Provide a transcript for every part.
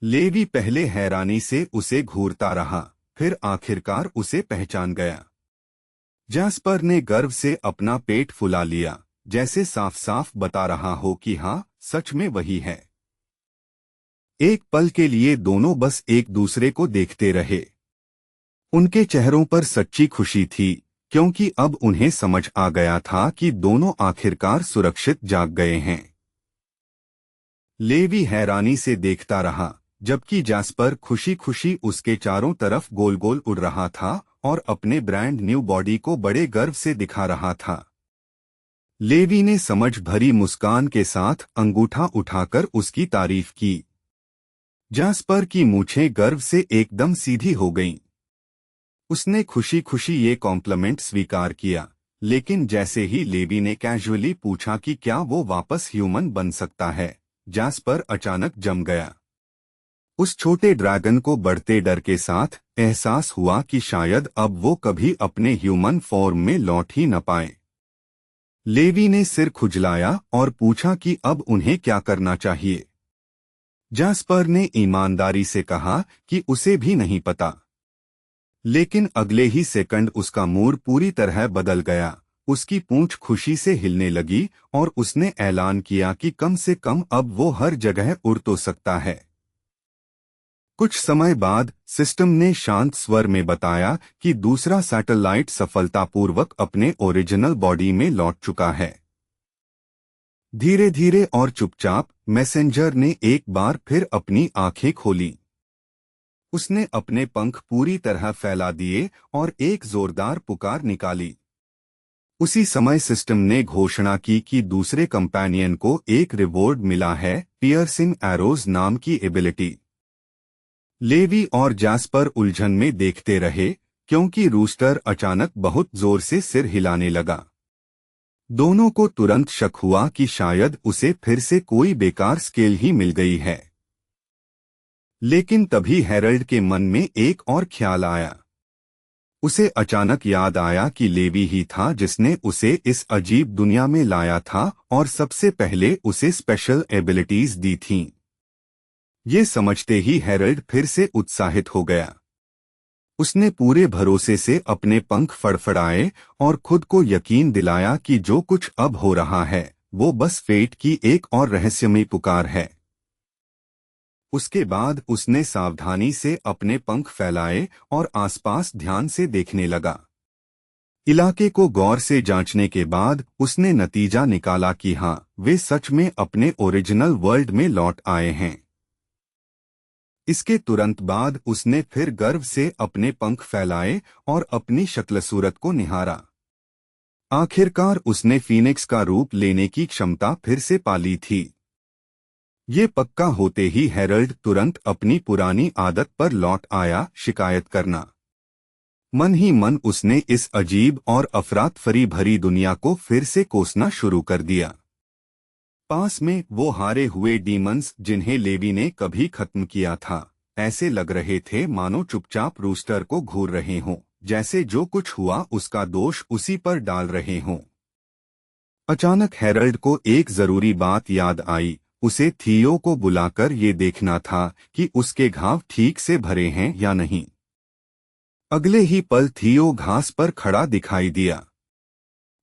Levy पहले हैरानी से उसे घूरता रहा, फिर आखिरकार उसे पहचान गया। जैस्पर ने गर्व से अपना पेट फुला लिया, जैसे साफ साफ बता रहा हो कि हाँ, सच में वही है। एक पल के लिए दोनों बस एक दूसरे को देखते रहे। उनके चेहरों पर सच्ची खुशी थी, क्योंकि अब उन्हें समझ आ गया था कि दोनों आखिरकार सुरक्षित जाग गए हैं। लेवी हैरानी से देखता रहा, जबकि जैस्पर खुशी खुशी उसके चारों तरफ गोल गोल उड़ रहा था और अपने ब्रांड न्यू बॉडी को बड़े गर्व से दिखा रहा था। लेवी ने समझ भरी मुस्कान के साथ अंगूठा उठाकर उसकी तारीफ की। जैस्पर की मूछें गर्व से एकदम सीधी हो गईं। उसने खुशी खुशी ये कॉम्प्लीमेंट स्वीकार किया, लेकिन जैसे ही लेवी ने कैजुअली पूछा कि क्या वो वापस ह्यूमन बन सकता है, जैस्पर अचानक जम गया। उस छोटे ड्रैगन को बढ़ते डर के साथ एहसास हुआ कि शायद अब वो कभी अपने ह्यूमन फॉर्म में लौट ही न पाए। लेवी ने सिर खुजलाया और पूछा कि अब उन्हें क्या करना चाहिए। जैस्पर ने ईमानदारी से कहा कि उसे भी नहीं पता। लेकिन अगले ही सेकंड उसका मूड पूरी तरह बदल गया। उसकी पूंछ खुशी से हिलने लगी और उसने ऐलान किया कि कम से कम अब वो हर जगह उड़ तो सकता है। कुछ समय बाद सिस्टम ने शांत स्वर में बताया कि दूसरा सैटेलाइट सफलतापूर्वक अपने ओरिजिनल बॉडी में लौट चुका है। धीरे धीरे और चुपचाप मैसेंजर ने एक बार फिर अपनी आंखें खोली। उसने अपने पंख पूरी तरह फैला दिए और एक जोरदार पुकार निकाली। उसी समय सिस्टम ने घोषणा की कि दूसरे कंपेनियन को एक रिवॉर्ड मिला है, पियर्सिंग एरोज नाम की एबिलिटी। लेवी और जैस्पर उलझन में देखते रहे, क्योंकि रूस्टर अचानक बहुत जोर से सिर हिलाने लगा। दोनों को तुरंत शक हुआ कि शायद उसे फिर से कोई बेकार स्केल ही मिल गई है। लेकिन तभी हेरल्ड के मन में एक और ख्याल आया। उसे अचानक याद आया कि लेवी ही था जिसने उसे इस अजीब दुनिया में लाया था और सबसे पहले उसे स्पेशल एबिलिटीज दी थीं। ये समझते ही हेरल्ड फिर से उत्साहित हो गया। उसने पूरे भरोसे से अपने पंख फड़फड़ाए और खुद को यकीन दिलाया कि जो कुछ अब हो रहा है वो बस फेट की एक और रहस्यमयी पुकार है। उसके बाद उसने सावधानी से अपने पंख फैलाए और आसपास ध्यान से देखने लगा। इलाके को गौर से जांचने के बाद उसने नतीजा निकाला कि हाँ, वे सच में अपने ओरिजिनल वर्ल्ड में लौट आए हैं। इसके तुरंत बाद उसने फिर गर्व से अपने पंख फैलाए और अपनी शक्ल सूरत को निहारा। आखिरकार उसने फीनिक्स का रूप लेने की क्षमता फिर से पा ली थी। ये पक्का होते ही हेरल्ड तुरंत अपनी पुरानी आदत पर लौट आया, शिकायत करना। मन ही मन उसने इस अजीब और अफरातफरी भरी दुनिया को फिर से कोसना शुरू कर दिया। पास में वो हारे हुए डीमंस जिन्हें लेवी ने कभी खत्म किया था, ऐसे लग रहे थे मानो चुपचाप रूस्टर को घूर रहे हों, जैसे जो कुछ हुआ उसका दोष उसी पर डाल रहे हों। अचानक हेरल्ड को एक जरूरी बात याद आई। उसे थियो को बुलाकर ये देखना था कि उसके घाव ठीक से भरे हैं या नहीं। अगले ही पल थियो घास पर खड़ा दिखाई दिया।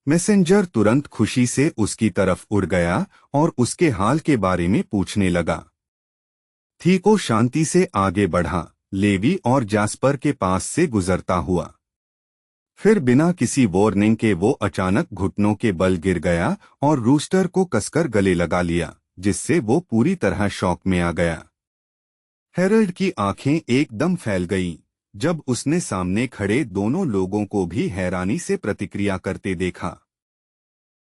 मैसेंजर तुरंत खुशी से उसकी तरफ उड़ गया और उसके हाल के बारे में पूछने लगा। थियो शांति से आगे बढ़ा, लेवी और जैस्पर के पास से गुजरता हुआ। फिर बिना किसी वार्निंग के वो अचानक घुटनों के बल गिर गया और रूस्टर को कसकर गले लगा लिया, जिससे वो पूरी तरह शॉक में आ गया। हेरल्ड की आंखें एकदम फैल गईं जब उसने सामने खड़े दोनों लोगों को भी हैरानी से प्रतिक्रिया करते देखा।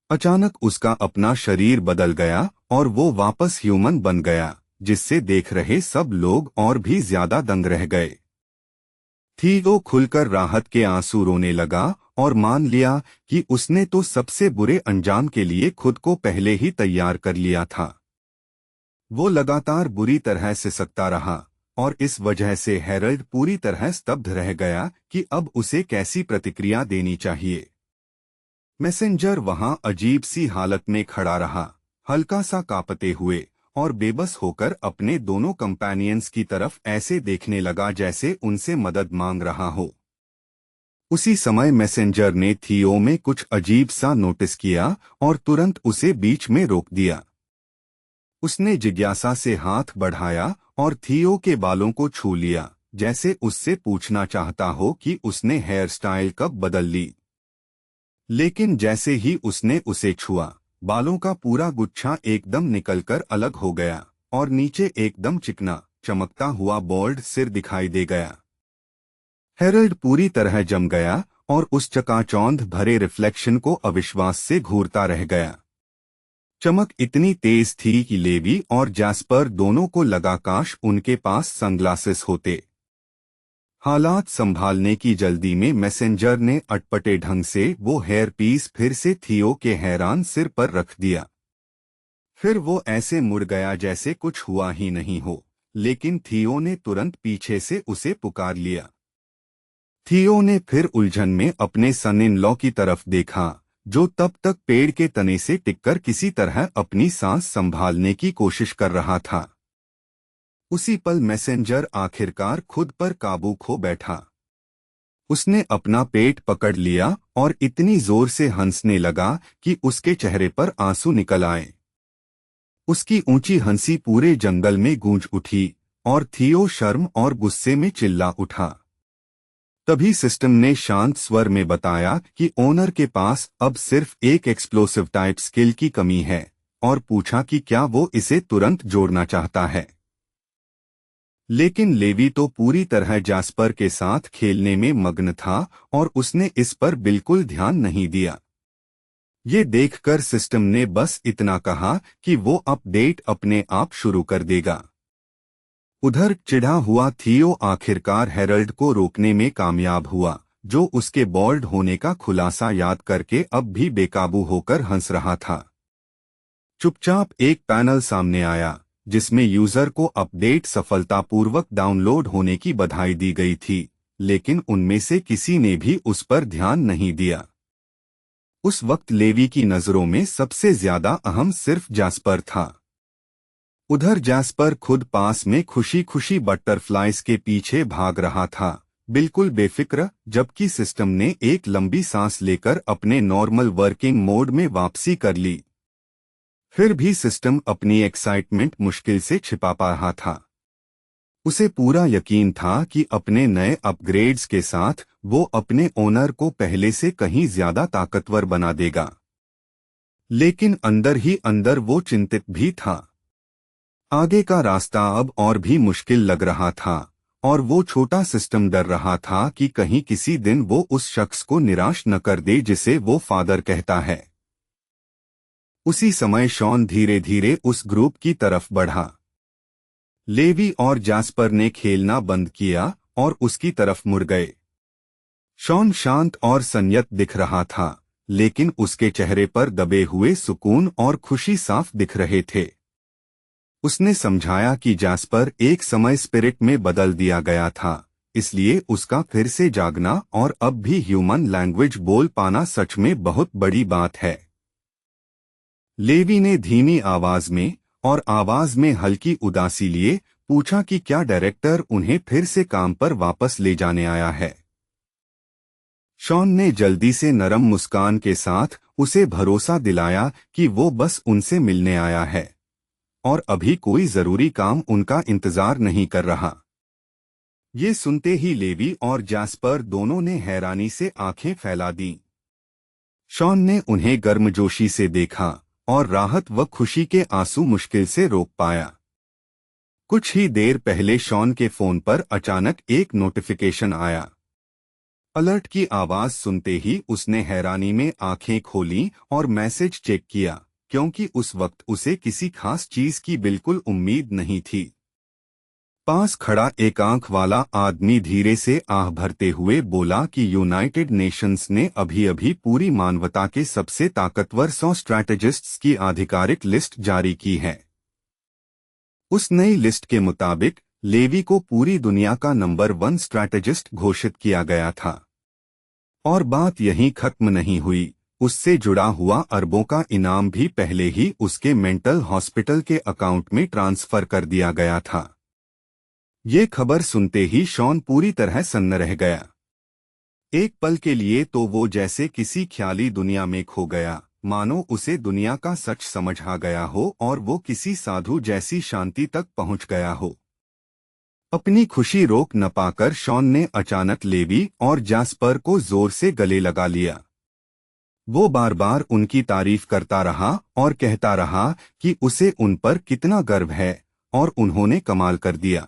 अचानक उसका अपना शरीर बदल गया और वो वापस ह्यूमन बन गया, जिससे देख रहे सब लोग और भी ज्यादा दंग रह गए। थियो खुलकर राहत के आंसू रोने लगा और मान लिया कि उसने तो सबसे बुरे अंजाम के लिए खुद को पहले ही तैयार कर लिया था। वो लगातार बुरी तरह से सकता रहा और इस वजह से हेरल्ड पूरी तरह स्तब्ध रह गया कि अब उसे कैसी प्रतिक्रिया देनी चाहिए। मैसेंजर वहां अजीब सी हालत में खड़ा रहा, हल्का सा कांपते हुए, और बेबस होकर अपने दोनों कंपेनियंस की तरफ ऐसे देखने लगा जैसे उनसे मदद मांग रहा हो। उसी समय मैसेंजर ने थियो में कुछ अजीब सा नोटिस किया और तुरंत उसे बीच में रोक दिया। उसने जिज्ञासा से हाथ बढ़ाया और थियो के बालों को छू लिया, जैसे उससे पूछना चाहता हो कि उसने हेयर स्टाइल कब बदल ली। लेकिन जैसे ही उसने उसे छुआ, बालों का पूरा गुच्छा एकदम निकलकर अलग हो गया और नीचे एकदम चिकना चमकता हुआ बोल्ड सिर दिखाई दे गया। हेरल्ड पूरी तरह जम गया और उस चकाचौंध भरे रिफ्लेक्शन को अविश्वास से घूरता रह गया। चमक इतनी तेज थी कि लेवी और जैस्पर दोनों को लगा काश उनके पास सनग्लासेस होते। हालात संभालने की जल्दी में मैसेंजर ने अटपटे ढंग से वो हेयर पीस फिर से थियो के हैरान सिर पर रख दिया। फिर वो ऐसे मुड़ गया जैसे कुछ हुआ ही नहीं हो, लेकिन थियो ने तुरंत पीछे से उसे पुकार लिया। थियो ने फिर उलझन में अपने सन इन लॉ की तरफ देखा, जो तब तक पेड़ के तने से टिककर किसी तरह अपनी सांस संभालने की कोशिश कर रहा था। उसी पल मैसेंजर आखिरकार खुद पर काबू खो बैठा। उसने अपना पेट पकड़ लिया और इतनी जोर से हंसने लगा कि उसके चेहरे पर आंसू निकल आए। उसकी ऊंची हंसी पूरे जंगल में गूंज उठी और थियो शर्म और गुस्से में चिल्ला उठा। तभी सिस्टम ने शांत स्वर में बताया कि ओनर के पास अब सिर्फ एक एक्सप्लोसिव टाइप स्किल की कमी है, और पूछा कि क्या वो इसे तुरंत जोड़ना चाहता है। लेकिन लेवी तो पूरी तरह जैस्पर के साथ खेलने में मग्न था और उसने इस पर बिल्कुल ध्यान नहीं दिया। ये देखकर सिस्टम ने बस इतना कहा कि वो अपडेट अपने आप शुरू कर देगा। उधर चिढ़ा हुआ थियो आखिरकार हेरल्ड को रोकने में कामयाब हुआ, जो उसके बॉल्ड होने का खुलासा याद करके अब भी बेकाबू होकर हंस रहा था। चुपचाप एक पैनल सामने आया जिसमें यूजर को अपडेट सफलतापूर्वक डाउनलोड होने की बधाई दी गई थी, लेकिन उनमें से किसी ने भी उस पर ध्यान नहीं दिया। उस वक्त लेवी की नजरों में सबसे ज्यादा अहम सिर्फ जैस्पर था। उधर जैस्पर खुद पास में खुशी खुशी बटरफ्लाइज के पीछे भाग रहा था, बिल्कुल बेफिक्र, जबकि सिस्टम ने एक लंबी सांस लेकर अपने नॉर्मल वर्किंग मोड में वापसी कर ली। फिर भी सिस्टम अपनी एक्साइटमेंट मुश्किल से छिपा पा रहा था। उसे पूरा यकीन था कि अपने नए अपग्रेड्स के साथ वो अपने ओनर को पहले से कहीं ज्यादा ताकतवर बना देगा। लेकिन अंदर ही अंदर वो चिंतित भी था। आगे का रास्ता अब और भी मुश्किल लग रहा था और वो छोटा सिस्टम डर रहा था कि कहीं किसी दिन वो उस शख्स को निराश न कर दे जिसे वो फादर कहता है। उसी समय शॉन धीरे धीरे उस ग्रुप की तरफ बढ़ा। लेवी और जैस्पर ने खेलना बंद किया और उसकी तरफ मुड़ गए। शॉन शांत और संयत दिख रहा था, लेकिन उसके चेहरे पर दबे हुए सुकून और खुशी साफ दिख रहे थे। उसने समझाया कि जैस्पर एक समय स्पिरिट में बदल दिया गया था, इसलिए उसका फिर से जागना और अब भी ह्यूमन लैंग्वेज बोल पाना सच में बहुत बड़ी बात है। लेवी ने धीमी आवाज में और आवाज में हल्की उदासी लिए पूछा कि क्या डायरेक्टर उन्हें फिर से काम पर वापस ले जाने आया है। शॉन ने जल्दी से नरम मुस्कान के साथ उसे भरोसा दिलाया कि वो बस उनसे मिलने आया है और अभी कोई जरूरी काम उनका इंतजार नहीं कर रहा। ये सुनते ही लेवी और जैस्पर दोनों ने हैरानी से आंखें फैला दी। शॉन ने उन्हें गर्मजोशी से देखा और राहत व खुशी के आंसू मुश्किल से रोक पाया। कुछ ही देर पहले शॉन के फोन पर अचानक एक नोटिफिकेशन आया। अलर्ट की आवाज सुनते ही उसने हैरानी में आंखें खोलीं और मैसेज चेक किया, क्योंकि उस वक्त उसे किसी खास चीज की बिल्कुल उम्मीद नहीं थी। पास खड़ा एक आंख वाला आदमी धीरे से आह भरते हुए बोला कि यूनाइटेड नेशंस ने अभी-अभी पूरी मानवता के सबसे ताकतवर 100 स्ट्रैटेजिस्ट्स की आधिकारिक लिस्ट जारी की है। उस नई लिस्ट के मुताबिक लेवी को पूरी दुनिया का नंबर 1 स्ट्रैटेजिस्ट घोषित किया गया था। और बात यहीं खत्म नहीं हुई। उससे जुड़ा हुआ अरबों का इनाम भी पहले ही उसके मेंटल हॉस्पिटल के अकाउंट में ट्रांसफर कर दिया गया था। ये खबर सुनते ही शॉन पूरी तरह सन्न रह गया। एक पल के लिए तो वो जैसे किसी ख्याली दुनिया में खो गया, मानो उसे दुनिया का सच समझ आ गया हो और वो किसी साधु जैसी शांति तक पहुंच गया हो। अपनी खुशी रोक न पाकर शॉन ने अचानक लेवी और जास्पर को जोर से गले लगा लिया। वो बार बार उनकी तारीफ करता रहा और कहता रहा कि उसे उन पर कितना गर्व है और उन्होंने कमाल कर दिया।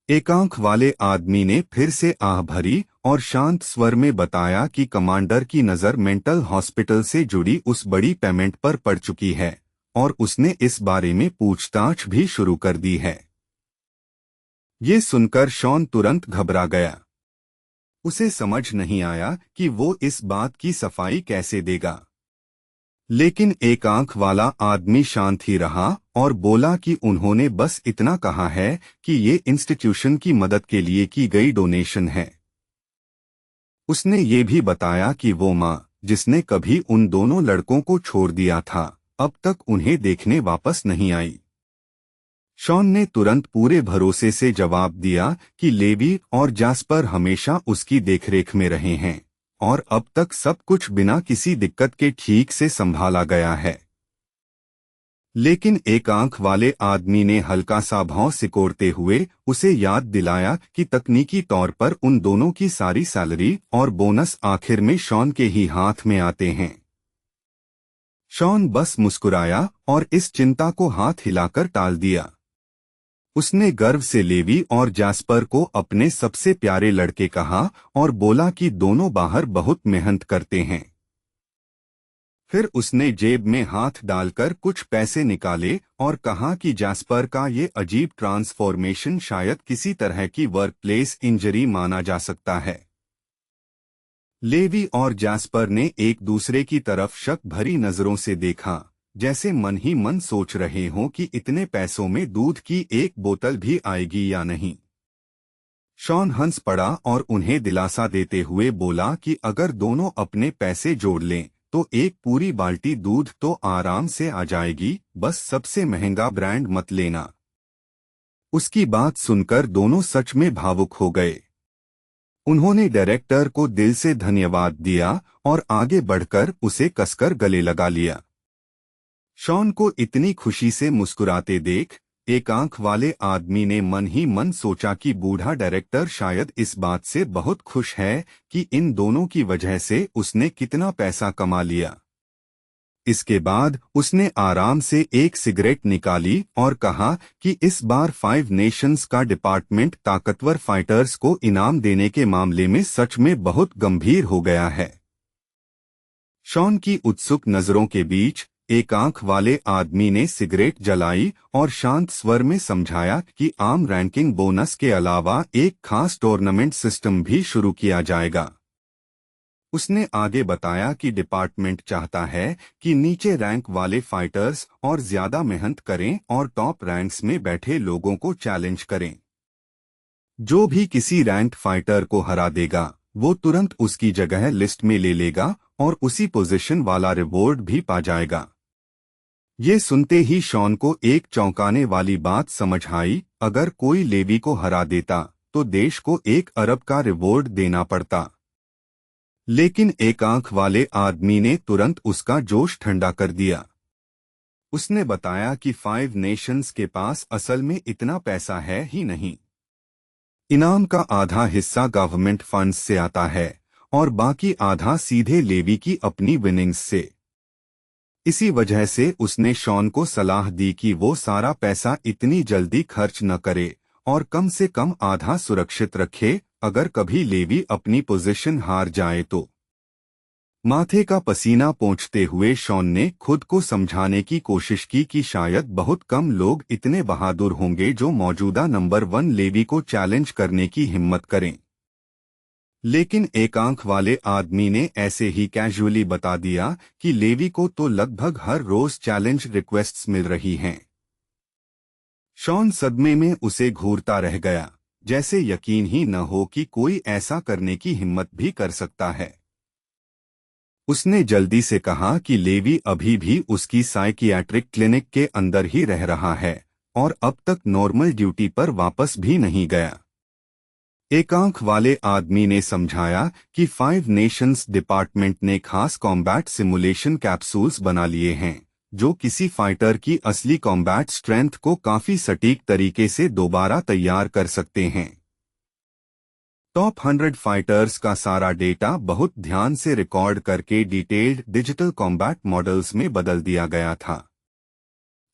एक आंख वाले आदमी ने फिर से आह भरी और शांत स्वर में बताया कि कमांडर की नज़र मेंटल हॉस्पिटल से जुड़ी उस बड़ी पेमेंट पर पड़ चुकी है और उसने इस बारे में पूछताछ भी शुरू कर दी है। ये सुनकर शॉन तुरंत घबरा गया। उसे समझ नहीं आया कि वो इस बात की सफाई कैसे देगा। लेकिन एक आंख वाला आदमी शांत ही रहा और बोला कि उन्होंने बस इतना कहा है कि ये इंस्टीट्यूशन की मदद के लिए की गई डोनेशन है। उसने ये भी बताया कि वो माँ, जिसने कभी उन दोनों लड़कों को छोड़ दिया था, अब तक उन्हें देखने वापस नहीं आई। शॉन ने तुरंत पूरे भरोसे से जवाब दिया कि लेवी और जास्पर हमेशा उसकी देखरेख में रहे हैं और अब तक सब कुछ बिना किसी दिक्कत के ठीक से संभाला गया है। लेकिन एक आंख वाले आदमी ने हल्का सा भौं सिकोड़ते हुए उसे याद दिलाया कि तकनीकी तौर पर उन दोनों की सारी सैलरी और बोनस आखिर में शॉन के ही हाथ में आते हैं। शॉन बस मुस्कुराया और इस चिंता को हाथ हिलाकर टाल दिया। उसने गर्व से लेवी और जास्पर को अपने सबसे प्यारे लड़के कहा और बोला कि दोनों बाहर बहुत मेहनत करते हैं। फिर उसने जेब में हाथ डालकर कुछ पैसे निकाले और कहा कि जास्पर का ये अजीब ट्रांसफॉर्मेशन शायद किसी तरह की वर्क प्लेस इंजरी माना जा सकता है। लेवी और जास्पर ने एक दूसरे की तरफ शक भरी नजरों से देखा, जैसे मन ही मन सोच रहे हों कि इतने पैसों में दूध की एक बोतल भी आएगी या नहीं। शॉन हंस पड़ा और उन्हें दिलासा देते हुए बोला कि अगर दोनों अपने पैसे जोड़ लें तो एक पूरी बाल्टी दूध तो आराम से आ जाएगी, बस सबसे महंगा ब्रांड मत लेना। उसकी बात सुनकर दोनों सच में भावुक हो गए। उन्होंने डायरेक्टर को दिल से धन्यवाद दिया और आगे बढ़कर उसे कसकर गले लगा लिया। शॉन को इतनी खुशी से मुस्कुराते देख एक आंख वाले आदमी ने मन ही मन सोचा कि बूढ़ा डायरेक्टर शायद इस बात से बहुत खुश है कि इन दोनों की वजह से उसने कितना पैसा कमा लिया। इसके बाद उसने आराम से एक सिगरेट निकाली और कहा कि इस बार 5 नेशंस का डिपार्टमेंट ताकतवर फाइटर्स को इनाम देने के मामले में सच में बहुत गंभीर हो गया है। शॉन की उत्सुक नजरों के बीच एक आंख वाले आदमी ने सिगरेट जलाई और शांत स्वर में समझाया कि आम रैंकिंग बोनस के अलावा एक खास टूर्नामेंट सिस्टम भी शुरू किया जाएगा। उसने आगे बताया कि डिपार्टमेंट चाहता है कि नीचे रैंक वाले फाइटर्स और ज्यादा मेहनत करें और टॉप रैंक्स में बैठे लोगों को चैलेंज करें। जो भी किसी रैंक फाइटर को हरा देगा वो तुरंत उसकी जगह लिस्ट में ले लेगा और उसी पोजीशन वाला रिवॉर्ड भी पा जाएगा। ये सुनते ही शॉन को एक चौंकाने वाली बात समझ आई, अगर कोई लेवी को हरा देता तो देश को 1 अरब का रिवॉर्ड देना पड़ता। लेकिन एक आंख वाले आदमी ने तुरंत उसका जोश ठंडा कर दिया। उसने बताया कि 5 नेशंस के पास असल में इतना पैसा है ही नहीं। इनाम का आधा हिस्सा गवर्नमेंट फंड्स से आता है और बाकी आधा सीधे लेवी की अपनी विनिंग्स से। इसी वजह से उसने शॉन को सलाह दी कि वो सारा पैसा इतनी जल्दी खर्च न करे और कम से कम आधा सुरक्षित रखे, अगर कभी लेवी अपनी पोजीशन हार जाए तो। माथे का पसीना पोंछते हुए शॉन ने खुद को समझाने की कोशिश की कि शायद बहुत कम लोग इतने बहादुर होंगे जो मौजूदा नंबर 1 लेवी को चैलेंज करने की हिम्मत करें। लेकिन एक आंख वाले आदमी ने ऐसे ही कैजुअली बता दिया कि लेवी को तो लगभग हर रोज चैलेंज रिक्वेस्ट्स मिल रही हैं। शॉन सदमे में उसे घूरता रह गया, जैसे यकीन ही न हो कि कोई ऐसा करने की हिम्मत भी कर सकता है। उसने जल्दी से कहा कि लेवी अभी भी उसकी साइकियाट्रिक क्लिनिक के अंदर ही रह रहा है और अब तक नॉर्मल ड्यूटी पर वापस भी नहीं गया। एक आंख वाले आदमी ने समझाया कि 5 नेशंस डिपार्टमेंट ने खास कॉम्बैट सिमुलेशन कैप्सूल्स बना लिए हैं जो किसी फाइटर की असली कॉम्बैट स्ट्रेंथ को काफी सटीक तरीके से दोबारा तैयार कर सकते हैं। टॉप 100 फाइटर्स का सारा डेटा बहुत ध्यान से रिकॉर्ड करके डिटेल्ड डिजिटल कॉम्बैट मॉडल्स में बदल दिया गया था।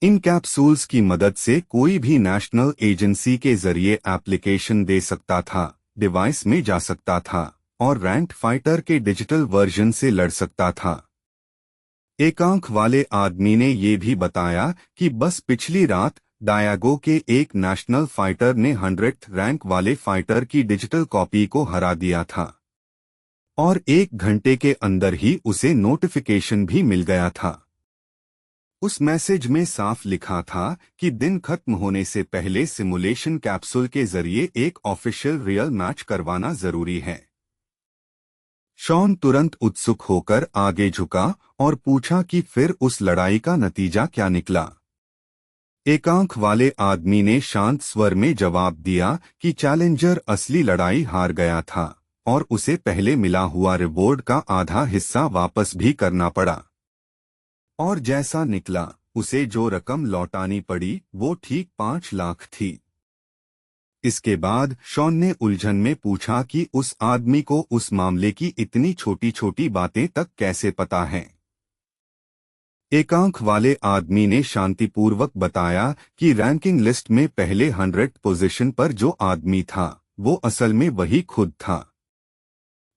इन कैप्सूल्स की मदद से कोई भी नेशनल एजेंसी के जरिए एप्लीकेशन दे सकता था, डिवाइस में जा सकता था और रैंक्ड फाइटर के डिजिटल वर्जन से लड़ सकता था। एक आंख वाले आदमी ने ये भी बताया कि बस पिछली रात डायागो के एक नेशनल फाइटर ने 100th रैंक वाले फाइटर की डिजिटल कॉपी को हरा दिया था और 1 घंटे के अंदर ही उसे नोटिफिकेशन भी मिल गया था। उस मैसेज में साफ लिखा था कि दिन खत्म होने से पहले सिमुलेशन कैप्सूल के जरिए एक ऑफिशियल रियल मैच करवाना जरूरी है। शॉन तुरंत उत्सुक होकर आगे झुका और पूछा कि फिर उस लड़ाई का नतीजा क्या निकला। एक आंख वाले आदमी ने शांत स्वर में जवाब दिया कि चैलेंजर असली लड़ाई हार गया था और उसे पहले मिला हुआ रिवॉर्ड का आधा हिस्सा वापस भी करना पड़ा। और जैसा निकला, उसे जो रकम लौटानी पड़ी वो ठीक 5 लाख थी। इसके बाद शॉन ने उलझन में पूछा कि उस आदमी को उस मामले की इतनी छोटी छोटी बातें तक कैसे पता हैं। एक आंख वाले आदमी ने शांतिपूर्वक बताया कि रैंकिंग लिस्ट में पहले 100 पोजीशन पर जो आदमी था वो असल में वही खुद था।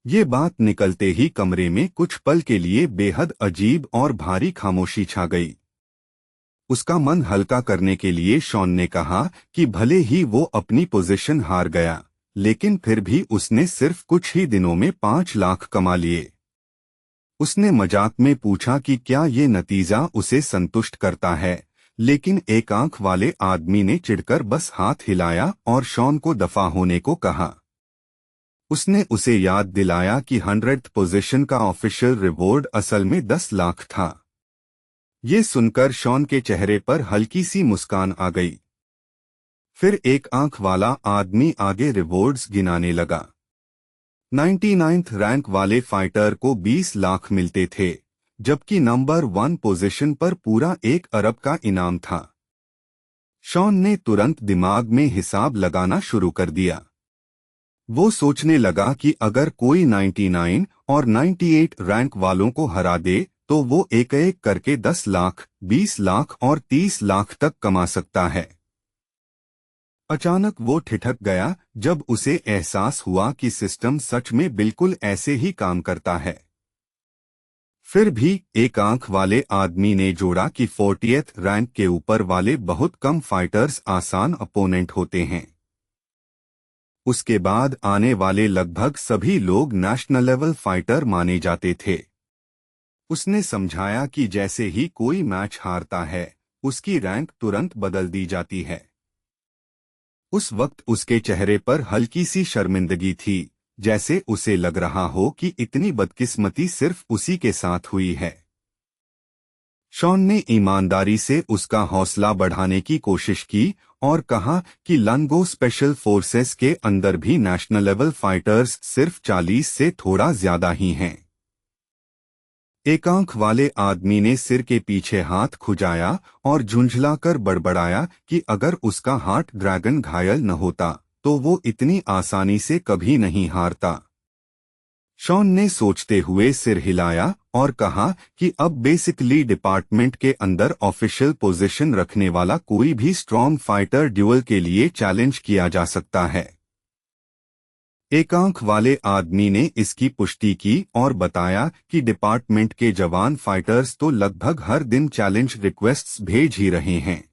ये बात निकलते ही कमरे में कुछ पल के लिए बेहद अजीब और भारी खामोशी छा गई। उसका मन हल्का करने के लिए शॉन ने कहा कि भले ही वो अपनी पोजीशन हार गया, लेकिन फिर भी उसने सिर्फ कुछ ही दिनों में 5 लाख कमा लिए। उसने मजाक में पूछा कि क्या ये नतीजा उसे संतुष्ट करता है, लेकिन एक आंख वाले आदमी ने चिढ़कर बस हाथ हिलाया और शॉन को दफा होने को कहा। उसने उसे याद दिलाया कि 100th पोजीशन का ऑफिशियल रिवॉर्ड असल में 10 लाख था। ये सुनकर शॉन के चेहरे पर हल्की सी मुस्कान आ गई। फिर एक आंख वाला आदमी आगे रिवॉर्ड्स गिनाने लगा। 99th रैंक वाले फाइटर को 20 लाख मिलते थे, जबकि नंबर 1 पोजीशन पर पूरा 1 अरब का इनाम था। शॉन ने तुरंत दिमाग में हिसाब लगाना शुरू कर दिया। वो सोचने लगा कि अगर कोई 99 और 98 रैंक वालों को हरा दे तो वो एक एक करके 10 लाख, 20 लाख और 30 लाख तक कमा सकता है। अचानक वो ठिठक गया जब उसे एहसास हुआ कि सिस्टम सच में बिल्कुल ऐसे ही काम करता है। फिर भी एक आंख वाले आदमी ने जोड़ा कि 40th रैंक के ऊपर वाले बहुत कम फाइटर्स आसान अपोनेंट होते हैं। उसके बाद आने वाले लगभग सभी लोग नेशनल लेवल फाइटर माने जाते थे। उसने समझाया कि जैसे ही कोई मैच हारता है, उसकी रैंक तुरंत बदल दी जाती है। उस वक्त उसके चेहरे पर हल्की सी शर्मिंदगी थी, जैसे उसे लग रहा हो कि इतनी बदकिस्मती सिर्फ उसी के साथ हुई है। शॉन ने ईमानदारी से उसका हौसला बढ़ाने की कोशिश की और कहा कि लंगो स्पेशल फोर्सेस के अंदर भी नेशनल लेवल फाइटर्स सिर्फ 40 से थोड़ा ज्यादा ही हैं। एक आंख वाले आदमी ने सिर के पीछे हाथ खुजाया और झुंझलाकर बड़बड़ाया कि अगर उसका हार्ट ड्रैगन घायल न होता तो वो इतनी आसानी से कभी नहीं हारता। शॉन ने सोचते हुए सिर हिलाया और कहा कि अब बेसिकली डिपार्टमेंट के अंदर ऑफिशियल पोजीशन रखने वाला कोई भी स्ट्रॉन्ग फाइटर ड्यूअल के लिए चैलेंज किया जा सकता है। एक आंख वाले आदमी ने इसकी पुष्टि की और बताया कि डिपार्टमेंट के जवान फाइटर्स तो लगभग हर दिन चैलेंज रिक्वेस्ट्स भेज ही रहे हैं।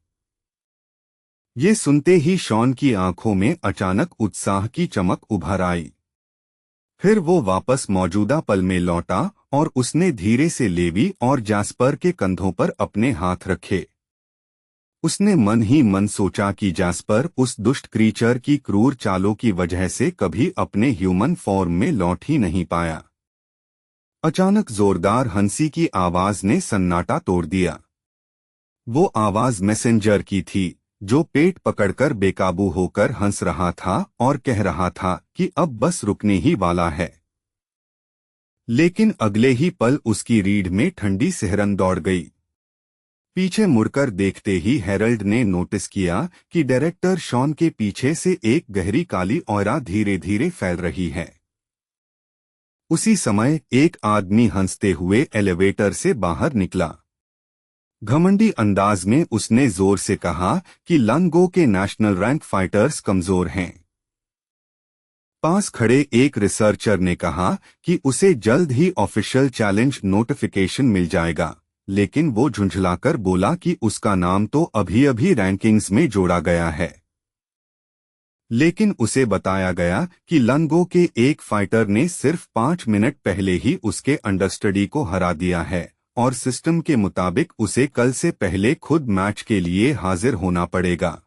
ये सुनते ही शॉन की आंखों में अचानक उत्साह की चमक उभर आई। फिर वो वापस मौजूदा पल में लौटा और उसने धीरे से लेवी और जैस्पर के कंधों पर अपने हाथ रखे। उसने मन ही मन सोचा कि जैस्पर उस दुष्ट क्रीचर की क्रूर चालों की वजह से कभी अपने ह्यूमन फॉर्म में लौट ही नहीं पाया। अचानक जोरदार हंसी की आवाज ने सन्नाटा तोड़ दिया। वो आवाज मैसेंजर की थी, जो पेट पकड़कर बेकाबू होकर हंस रहा था और कह रहा था कि अब बस रुकने ही वाला है। लेकिन अगले ही पल उसकी रीढ़ में ठंडी सिहरन दौड़ गई। पीछे मुड़कर देखते ही हेरल्ड ने नोटिस किया कि डायरेक्टर शॉन के पीछे से एक गहरी काली ऑरा धीरे धीरे फैल रही है। उसी समय एक आदमी हंसते हुए एलिवेटर से बाहर निकला। घमंडी अंदाज में उसने जोर से कहा कि लंगो के नेशनल रैंक फाइटर्स कमजोर हैं। पास खड़े एक रिसर्चर ने कहा कि उसे जल्द ही ऑफिशियल चैलेंज नोटिफिकेशन मिल जाएगा, लेकिन वो झुंझलाकर बोला कि उसका नाम तो अभी अभी रैंकिंग्स में जोड़ा गया है। लेकिन उसे बताया गया कि लंगो के एक फाइटर ने सिर्फ 5 मिनट पहले ही उसके अंडरस्टडी को हरा दिया है और सिस्टम के मुताबिक उसे कल से पहले खुद मैच के लिए हाजिर होना पड़ेगा।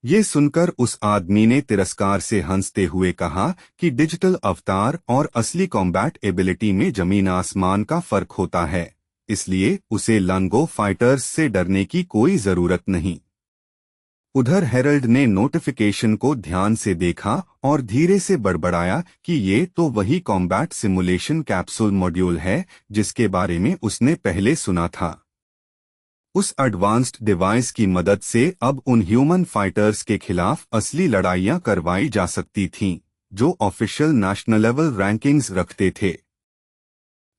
ये सुनकर उस आदमी ने तिरस्कार से हंसते हुए कहा कि डिजिटल अवतार और असली कॉम्बैट एबिलिटी में जमीन आसमान का फर्क होता है, इसलिए उसे लंगो फाइटर्स से डरने की कोई जरूरत नहीं। उधर हेरल्ड ने नोटिफिकेशन को ध्यान से देखा और धीरे से बड़बड़ाया कि ये तो वही कॉम्बैट सिमुलेशन कैप्सूल मॉड्यूल है जिसके बारे में उसने पहले सुना था। उस एडवांस्ड डिवाइस की मदद से अब उन ह्यूमन फाइटर्स के खिलाफ असली लड़ाइयां करवाई जा सकती थीं, जो ऑफिशियल नेशनल लेवल रैंकिंग्स रखते थे।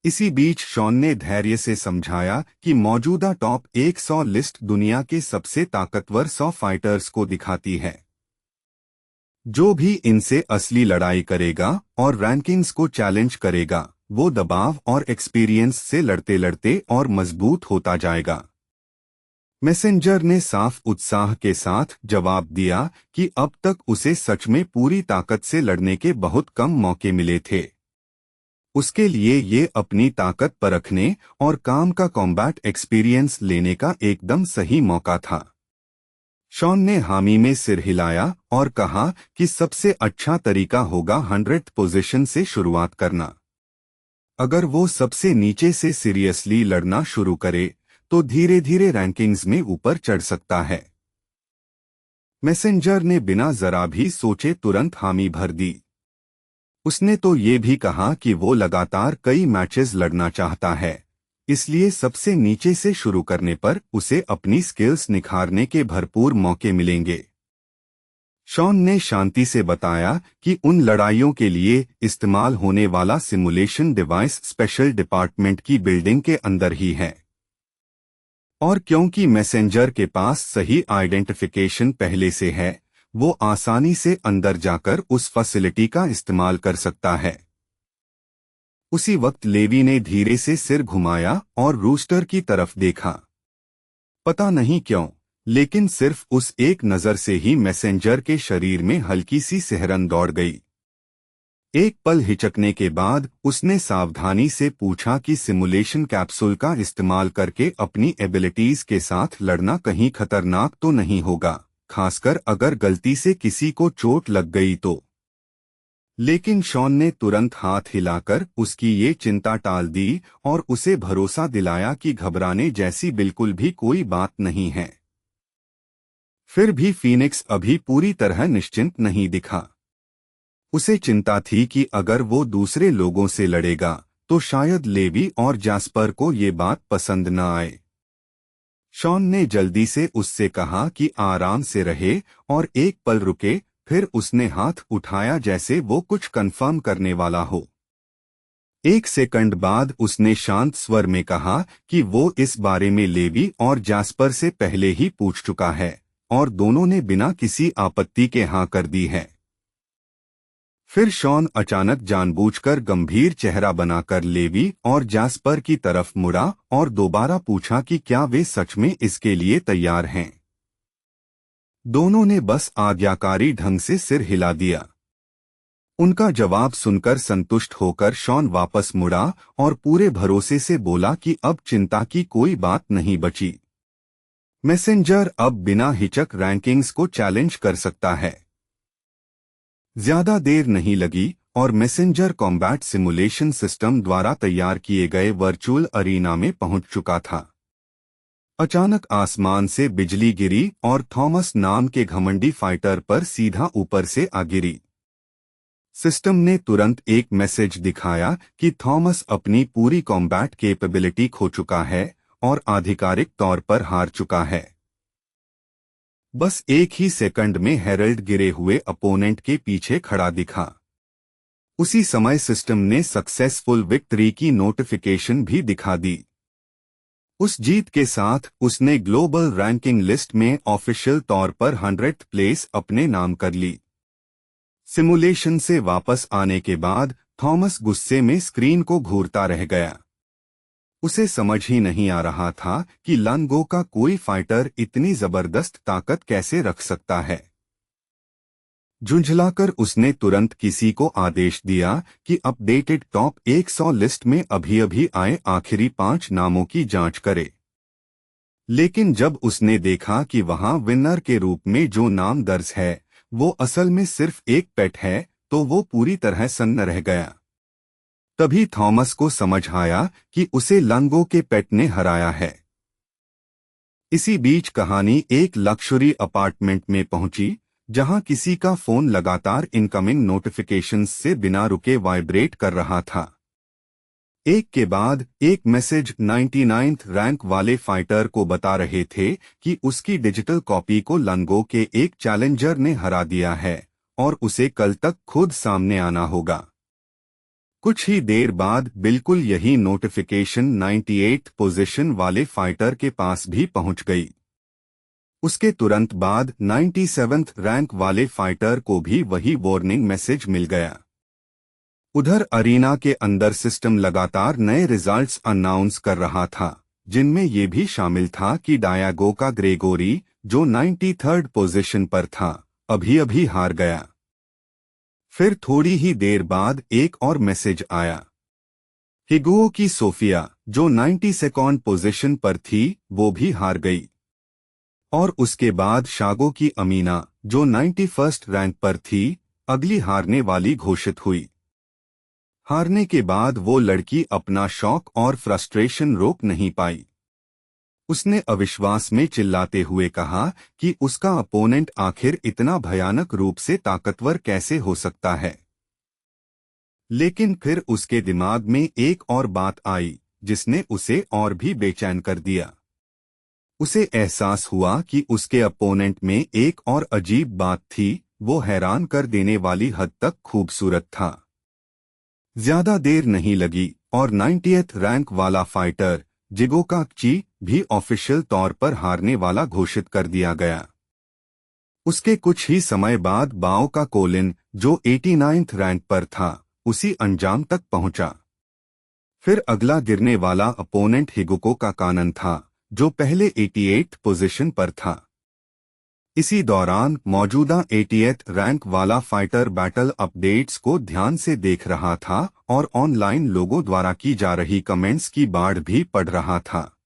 इसी बीच शॉन ने धैर्य से समझाया कि मौजूदा टॉप 100 लिस्ट दुनिया के सबसे ताकतवर 100 फाइटर्स को दिखाती है। जो भी इनसे असली लड़ाई करेगा और रैंकिंग्स को चैलेंज करेगा, वो दबाव और एक्सपीरियंस से लड़ते लड़ते और मजबूत होता जाएगा। मैसेंजर ने साफ उत्साह के साथ जवाब दिया कि अब तक उसे सच में पूरी ताकत से लड़ने के बहुत कम मौके मिले थे। उसके लिए ये अपनी ताकत परखने और काम का कॉम्बैट एक्सपीरियंस लेने का एकदम सही मौका था। शॉन ने हामी में सिर हिलाया और कहा कि सबसे अच्छा तरीका होगा 100th पोजीशन से शुरुआत करना। अगर वो सबसे नीचे से सीरियसली लड़ना शुरू करे तो धीरे धीरे रैंकिंग्स में ऊपर चढ़ सकता है। मैसेंजर ने बिना जरा भी सोचे तुरंत हामी भर दी। उसने तो ये भी कहा कि वो लगातार कई मैचेस लड़ना चाहता है, इसलिए सबसे नीचे से शुरू करने पर उसे अपनी स्किल्स निखारने के भरपूर मौके मिलेंगे। शॉन ने शांति से बताया कि उन लड़ाइयों के लिए इस्तेमाल होने वाला सिमुलेशन डिवाइस स्पेशल डिपार्टमेंट की बिल्डिंग के अंदर ही है, और क्योंकि मैसेंजर के पास सही आइडेंटिफिकेशन पहले से है, वो आसानी से अंदर जाकर उस फैसिलिटी का इस्तेमाल कर सकता है। उसी वक्त लेवी ने धीरे से सिर घुमाया और रूस्टर की तरफ देखा। पता नहीं क्यों, लेकिन सिर्फ उस एक नजर से ही मैसेंजर के शरीर में हल्की सी सिहरन दौड़ गई। एक पल हिचकने के बाद उसने सावधानी से पूछा कि सिमुलेशन कैप्सूल का इस्तेमाल करके अपनी एबिलिटीज के साथ लड़ना कहीं खतरनाक तो नहीं होगा, खासकर अगर गलती से किसी को चोट लग गई तो। लेकिन शॉन ने तुरंत हाथ हिलाकर उसकी ये चिंता टाल दी और उसे भरोसा दिलाया कि घबराने जैसी बिल्कुल भी कोई बात नहीं है। फिर भी फीनिक्स अभी पूरी तरह निश्चिंत नहीं दिखा। उसे चिंता थी कि अगर वो दूसरे लोगों से लड़ेगा तो शायद लेवी और जैस्पर को ये बात पसंद न आए। शॉन ने जल्दी से उससे कहा कि आराम से रहे और एक पल रुके, फिर उसने हाथ उठाया जैसे वो कुछ कंफर्म करने वाला हो। 1 सेकंड बाद उसने शांत स्वर में कहा कि वो इस बारे में लेवी और जैस्पर से पहले ही पूछ चुका है और दोनों ने बिना किसी आपत्ति के हाँ कर दी है। फिर शॉन अचानक जानबूझकर गंभीर चेहरा बनाकर लेवी और जैस्पर की तरफ मुड़ा और दोबारा पूछा कि क्या वे सच में इसके लिए तैयार हैं। दोनों ने बस आज्ञाकारी ढंग से सिर हिला दिया। उनका जवाब सुनकर संतुष्ट होकर शॉन वापस मुड़ा और पूरे भरोसे से बोला कि अब चिंता की कोई बात नहीं बची। मैसेंजर अब बिना हिचक रैंकिंग्स को चैलेंज कर सकता है। ज्यादा देर नहीं लगी और मैसेंजर कॉम्बैट सिमुलेशन सिस्टम द्वारा तैयार किए गए वर्चुअल अरीना में पहुंच चुका था। अचानक आसमान से बिजली गिरी और थॉमस नाम के घमंडी फाइटर पर सीधा ऊपर से आ गिरी। सिस्टम ने तुरंत एक मैसेज दिखाया कि थॉमस अपनी पूरी कॉम्बैट कैपेबिलिटी खो चुका है और आधिकारिक तौर पर हार चुका है। बस एक ही सेकंड में हेरल्ड गिरे हुए अपोनेंट के पीछे खड़ा दिखा। उसी समय सिस्टम ने सक्सेसफुल विक्ट्री की नोटिफिकेशन भी दिखा दी। उस जीत के साथ उसने ग्लोबल रैंकिंग लिस्ट में ऑफिशियल तौर पर 100th प्लेस अपने नाम कर ली। सिमुलेशन से वापस आने के बाद थॉमस गुस्से में स्क्रीन को घूरता रह गया। उसे समझ ही नहीं आ रहा था कि लानगो का कोई फाइटर इतनी जबरदस्त ताकत कैसे रख सकता है। झुंझलाकर उसने तुरंत किसी को आदेश दिया कि अपडेटेड टॉप 100 लिस्ट में अभी-अभी आए आखिरी 5 नामों की जांच करे। लेकिन जब उसने देखा कि वहां विनर के रूप में जो नाम दर्ज है वो असल में सिर्फ एक पेट है, तो वो पूरी तरह सन्न रह गया। तभी थॉमस को समझ आया कि उसे लानगो के पेट ने हराया है। इसी बीच कहानी एक लक्जरी अपार्टमेंट में पहुंची, जहां किसी का फोन लगातार इनकमिंग नोटिफिकेशंस से बिना रुके वाइब्रेट कर रहा था। एक के बाद एक मैसेज 99th रैंक वाले फाइटर को बता रहे थे कि उसकी डिजिटल कॉपी को लानगो के एक चैलेंजर ने हरा दिया है और उसे कल तक खुद सामने आना होगा। कुछ ही देर बाद बिल्कुल यही नोटिफिकेशन 98th पोजीशन वाले फाइटर के पास भी पहुंच गई। उसके तुरंत बाद 97th रैंक वाले फाइटर को भी वही वार्निंग मैसेज मिल गया। उधर अरीना के अंदर सिस्टम लगातार नए रिजल्ट्स अनाउंस कर रहा था, जिनमें ये भी शामिल था कि डायागो का ग्रेगोरी, जो 93rd पोजीशन पर था, अभी-अभी हार गया। फिर थोड़ी ही देर बाद एक और मैसेज आया। हिगुओ की सोफिया, जो 92nd पोजीशन पर थी, वो भी हार गई। और उसके बाद शागो की अमीना, जो 91st रैंक पर थी, अगली हारने वाली घोषित हुई। हारने के बाद वो लड़की अपना शॉक और फ्रस्ट्रेशन रोक नहीं पाई। उसने अविश्वास में चिल्लाते हुए कहा कि उसका अपोनेंट आखिर इतना भयानक रूप से ताकतवर कैसे हो सकता है। लेकिन फिर उसके दिमाग में एक और बात आई, जिसने उसे और भी बेचैन कर दिया। उसे एहसास हुआ कि उसके अपोनेंट में एक और अजीब बात थी, वो हैरान कर देने वाली हद तक खूबसूरत था। ज्यादा देर नहीं लगी और 90th रैंक वाला फाइटर जिगोका ची भी ऑफिशियल तौर पर हारने वाला घोषित कर दिया गया। उसके कुछ ही समय बाद बाओ का कोलिन, जो 89th रैंक पर था, उसी अंजाम तक पहुंचा। फिर अगला गिरने वाला अपोनेंट हिगुको का कानन था, जो पहले 88th पोजीशन पर था। इसी दौरान मौजूदा 80th रैंक वाला फाइटर बैटल अपडेट्स को ध्यान से देख रहा था और ऑनलाइन लोगों द्वारा की जा रही कमेंट्स की बाढ़ भी पढ़ रहा था।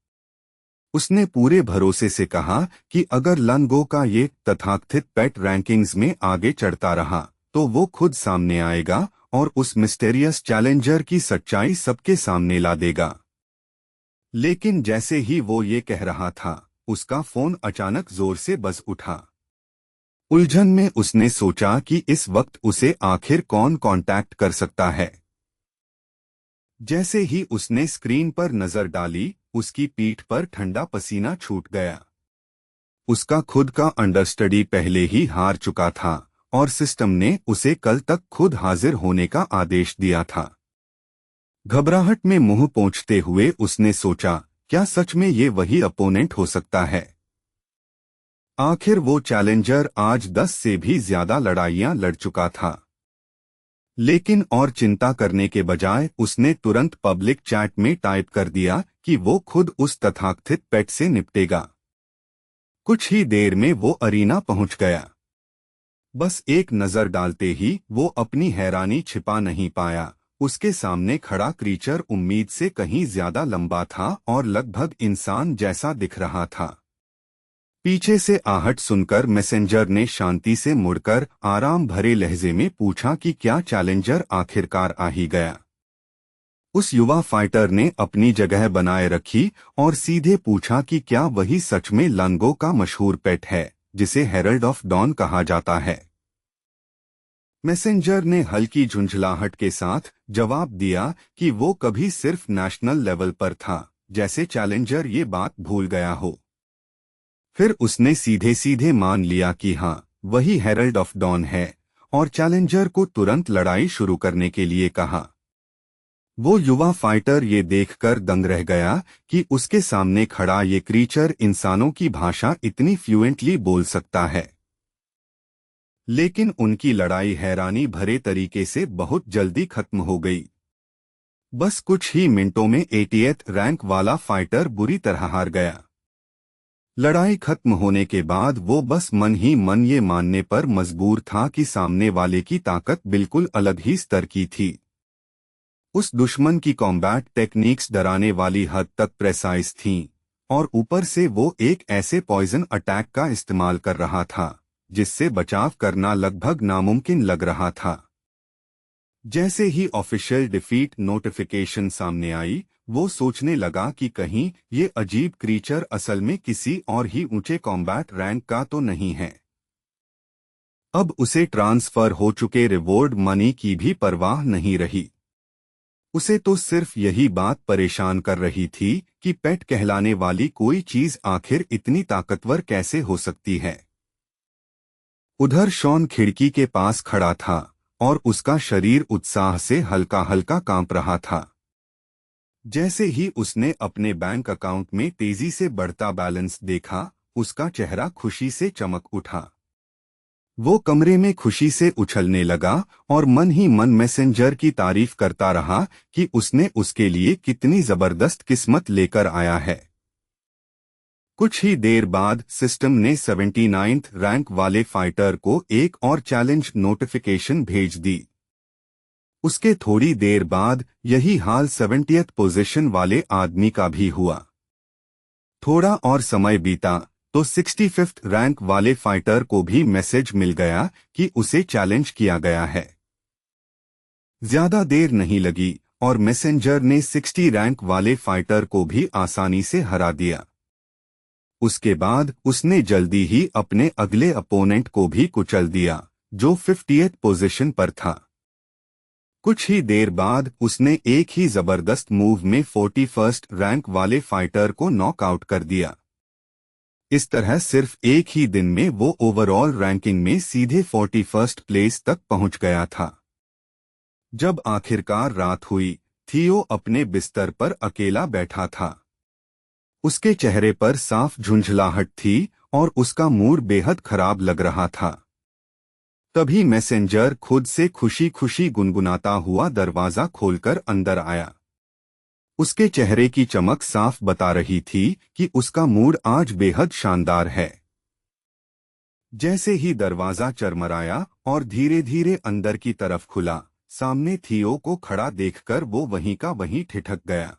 उसने पूरे भरोसे से कहा कि अगर लानगो का ये तथाकथित पेट रैंकिंग्स में आगे चढ़ता रहा, तो वो खुद सामने आएगा और उस मिस्टेरियस चैलेंजर की सच्चाई सबके सामने ला देगा। लेकिन जैसे ही वो ये कह रहा था, उसका फोन अचानक जोर से बज उठा। उलझन में उसने सोचा कि इस वक्त उसे आखिर कौन कांटेक्ट कर सकता है। जैसे ही उसने स्क्रीन पर नजर डाली, उसकी पीठ पर ठंडा पसीना छूट गया। उसका खुद का अंडरस्टडी पहले ही हार चुका था और सिस्टम ने उसे कल तक खुद हाजिर होने का आदेश दिया था। घबराहट में मुंह पोंछते हुए उसने सोचा, क्या सच में ये वही अपोनेंट हो सकता है? आखिर वो चैलेंजर आज 10 से भी ज्यादा लड़ाइयां लड़ चुका था। लेकिन और चिंता करने के बजाय उसने तुरंत पब्लिक चैट में टाइप कर दिया कि वो खुद उस तथाकथित पेट से निपटेगा। कुछ ही देर में वो अरीना पहुंच गया। बस एक नजर डालते ही वो अपनी हैरानी छिपा नहीं पाया। उसके सामने खड़ा क्रीचर उम्मीद से कहीं ज्यादा लंबा था और लगभग इंसान जैसा दिख रहा था। पीछे से आहट सुनकर मैसेंजर ने शांति से मुड़कर आराम भरे लहजे में पूछा कि क्या चैलेंजर आखिरकार आ ही गया। उस युवा फाइटर ने अपनी जगह बनाए रखी और सीधे पूछा कि क्या वही सच में लंगो का मशहूर पेट है जिसे हेरल्ड ऑफ डॉन कहा जाता है। मैसेंजर ने हल्की झुंझलाहट के साथ जवाब दिया कि वो कभी सिर्फ नेशनल लेवल पर था, जैसे चैलेंजर ये बात भूल गया हो। फिर उसने सीधे सीधे मान लिया कि हाँ, वही हेरल्ड ऑफ डॉन है और चैलेंजर को तुरंत लड़ाई शुरू करने के लिए कहा। वो युवा फाइटर ये देखकर दंग रह गया कि उसके सामने खड़ा ये क्रीचर इंसानों की भाषा इतनी फ्लुएंटली बोल सकता है। लेकिन उनकी लड़ाई हैरानी भरे तरीके से बहुत जल्दी खत्म हो गई। बस कुछ ही मिनटों में 80th रैंक वाला फाइटर बुरी तरह हार गया। लड़ाई खत्म होने के बाद वो बस मन ही मन ये मानने पर मजबूर था कि सामने वाले की ताकत बिल्कुल अलग ही स्तर की थी। उस दुश्मन की कॉम्बैट टेक्निक्स डराने वाली हद तक प्रेसाइज थीं और ऊपर से वो एक ऐसे पॉइजन अटैक का इस्तेमाल कर रहा था जिससे बचाव करना लगभग नामुमकिन लग रहा था। जैसे ही ऑफिशियल डिफीट नोटिफिकेशन सामने आई, वो सोचने लगा कि कहीं ये अजीब क्रीचर असल में किसी और ही ऊंचे कॉम्बैट रैंक का तो नहीं है। अब उसे ट्रांसफर हो चुके रिवॉर्ड मनी की भी परवाह नहीं रही। उसे तो सिर्फ यही बात परेशान कर रही थी कि पेट कहलाने वाली कोई चीज आखिर इतनी ताकतवर कैसे हो सकती है। उधर शॉन खिड़की के पास खड़ा था और उसका शरीर उत्साह से हल्का हल्का कांप रहा था। जैसे ही उसने अपने बैंक अकाउंट में तेजी से बढ़ता बैलेंस देखा, उसका चेहरा खुशी से चमक उठा। वो कमरे में खुशी से उछलने लगा और मन ही मन मैसेंजर की तारीफ करता रहा कि उसने उसके लिए कितनी जबरदस्त किस्मत लेकर आया है। कुछ ही देर बाद सिस्टम ने 79th रैंक वाले फाइटर को एक और चैलेंज नोटिफिकेशन भेज दी। उसके थोड़ी देर बाद यही हाल 70th पोजीशन वाले आदमी का भी हुआ। थोड़ा और समय बीता तो 65th रैंक वाले फाइटर को भी मैसेज मिल गया कि उसे चैलेंज किया गया है। ज्यादा देर नहीं लगी और मैसेंजर ने 60 रैंक वाले फाइटर को भी आसानी से हरा दिया। उसके बाद उसने जल्दी ही अपने अगले अपोनेंट को भी कुचल दिया, जो 50th पोजीशन पर था। कुछ ही देर बाद उसने एक ही जबरदस्त मूव में 41st रैंक वाले फाइटर को नॉकआउट कर दिया। इस तरह सिर्फ एक ही दिन में वो ओवरऑल रैंकिंग में सीधे 41st प्लेस तक पहुंच गया था। जब आखिरकार रात हुई, थियो अपने बिस्तर पर अकेला बैठा था। उसके चेहरे पर साफ झुंझलाहट थी और उसका मूड बेहद खराब लग रहा था। तभी मैसेंजर खुद से खुशी खुशी गुनगुनाता हुआ दरवाजा खोलकर अंदर आया। उसके चेहरे की चमक साफ बता रही थी कि उसका मूड आज बेहद शानदार है। जैसे ही दरवाजा चरमराया और धीरे धीरे अंदर की तरफ खुला, सामने थियो को खड़ा देखकर वो वहीं का वहीं ठिठक गया।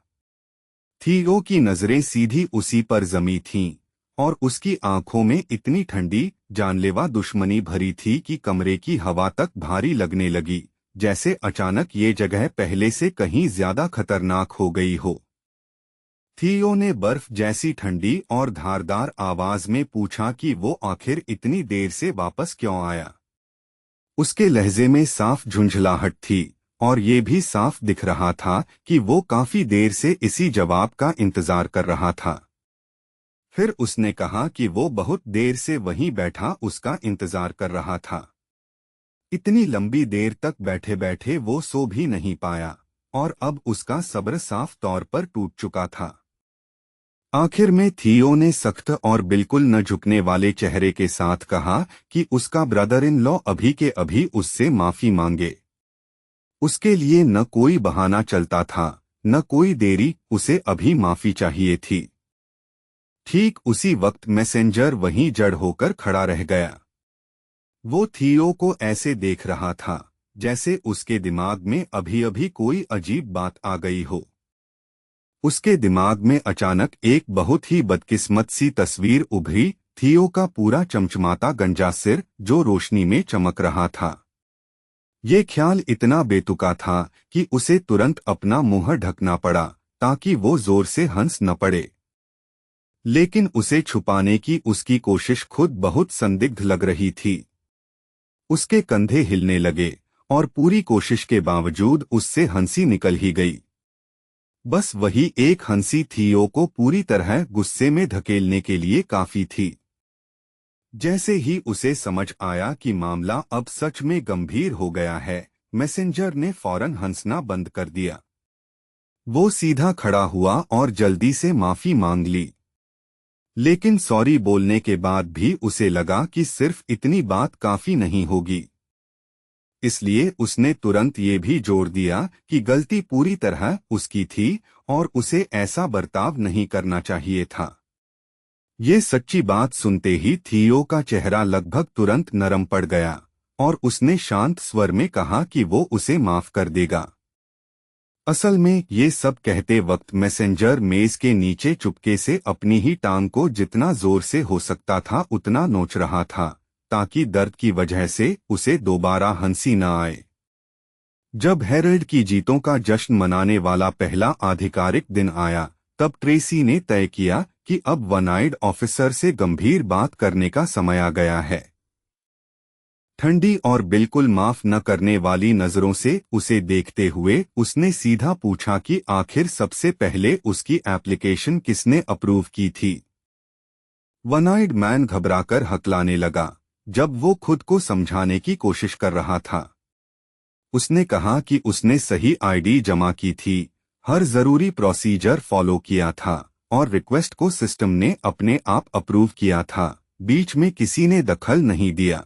थियो की नजरें सीधी उसी पर जमी थीं और उसकी आंखों में इतनी ठंडी, जानलेवा दुश्मनी भरी थी कि कमरे की हवा तक भारी लगने लगी, जैसे अचानक ये जगह पहले से कहीं ज्यादा खतरनाक हो गई हो। थियो ने बर्फ जैसी ठंडी और धारदार आवाज में पूछा कि वो आखिर इतनी देर से वापस क्यों आया। उसके लहजे में साफ झुंझलाहट थी और ये भी साफ दिख रहा था कि वो काफी देर से इसी जवाब का इंतजार कर रहा था। फिर उसने कहा कि वो बहुत देर से वहीं बैठा उसका इंतजार कर रहा था। इतनी लंबी देर तक बैठे बैठे वो सो भी नहीं पाया और अब उसका सब्र साफ तौर पर टूट चुका था। आखिर में थियो ने सख्त और बिल्कुल न झुकने वाले चेहरे के साथ कहा कि उसका ब्रदर इन लॉ अभी के अभी उससे माफी मांगे। उसके लिए न कोई बहाना चलता था, न कोई देरी, उसे अभी माफी चाहिए थी। ठीक उसी वक्त मैसेंजर वहीं जड़ होकर खड़ा रह गया। वो थियो को ऐसे देख रहा था जैसे उसके दिमाग में अभी अभी कोई अजीब बात आ गई हो। उसके दिमाग में अचानक एक बहुत ही बदकिस्मत सी तस्वीर उभरी, थियो का पूरा चमचमाता गंजा सिर जो रोशनी में चमक रहा था। ये ख्याल इतना बेतुका था कि उसे तुरंत अपना मुंह ढकना पड़ा ताकि वो जोर से हंस न पड़े। लेकिन उसे छुपाने की उसकी कोशिश खुद बहुत संदिग्ध लग रही थी। उसके कंधे हिलने लगे और पूरी कोशिश के बावजूद उससे हंसी निकल ही गई। बस वही एक हंसी थियो को पूरी तरह गुस्से में धकेलने के लिए काफी थी। जैसे ही उसे समझ आया कि मामला अब सच में गंभीर हो गया है, मैसेंजर ने फौरन हंसना बंद कर दिया। वो सीधा खड़ा हुआ और जल्दी से माफी मांग ली। लेकिन सॉरी बोलने के बाद भी उसे लगा कि सिर्फ इतनी बात काफी नहीं होगी। इसलिए उसने तुरंत ये भी जोड़ दिया कि गलती पूरी तरह उसकी थी और उसे ऐसा बर्ताव नहीं करना चाहिए था। ये सच्ची बात सुनते ही थियो का चेहरा लगभग तुरंत नरम पड़ गया और उसने शांत स्वर में कहा कि वो उसे माफ कर देगा। असल में ये सब कहते वक्त मैसेंजर मेज के नीचे चुपके से अपनी ही टांग को जितना जोर से हो सकता था उतना नोच रहा था ताकि दर्द की वजह से उसे दोबारा हंसी न आए। जब हेरल्ड की जीतों का जश्न मनाने वाला पहला आधिकारिक दिन आया, तब ट्रेसी ने तय किया कि अब वन आइड ऑफिसर से गंभीर बात करने का समय आ गया है। ठंडी और बिल्कुल माफ न करने वाली नजरों से उसे देखते हुए उसने सीधा पूछा कि आखिर सबसे पहले उसकी एप्लीकेशन किसने अप्रूव की थी। वन आइड मैन घबराकर हकलाने लगा जब वो खुद को समझाने की कोशिश कर रहा था। उसने कहा कि उसने सही आईडी जमा की थी, हर जरूरी प्रोसीजर फॉलो किया था और रिक्वेस्ट को सिस्टम ने अपने आप अप्रूव किया था, बीच में किसी ने दखल नहीं दिया।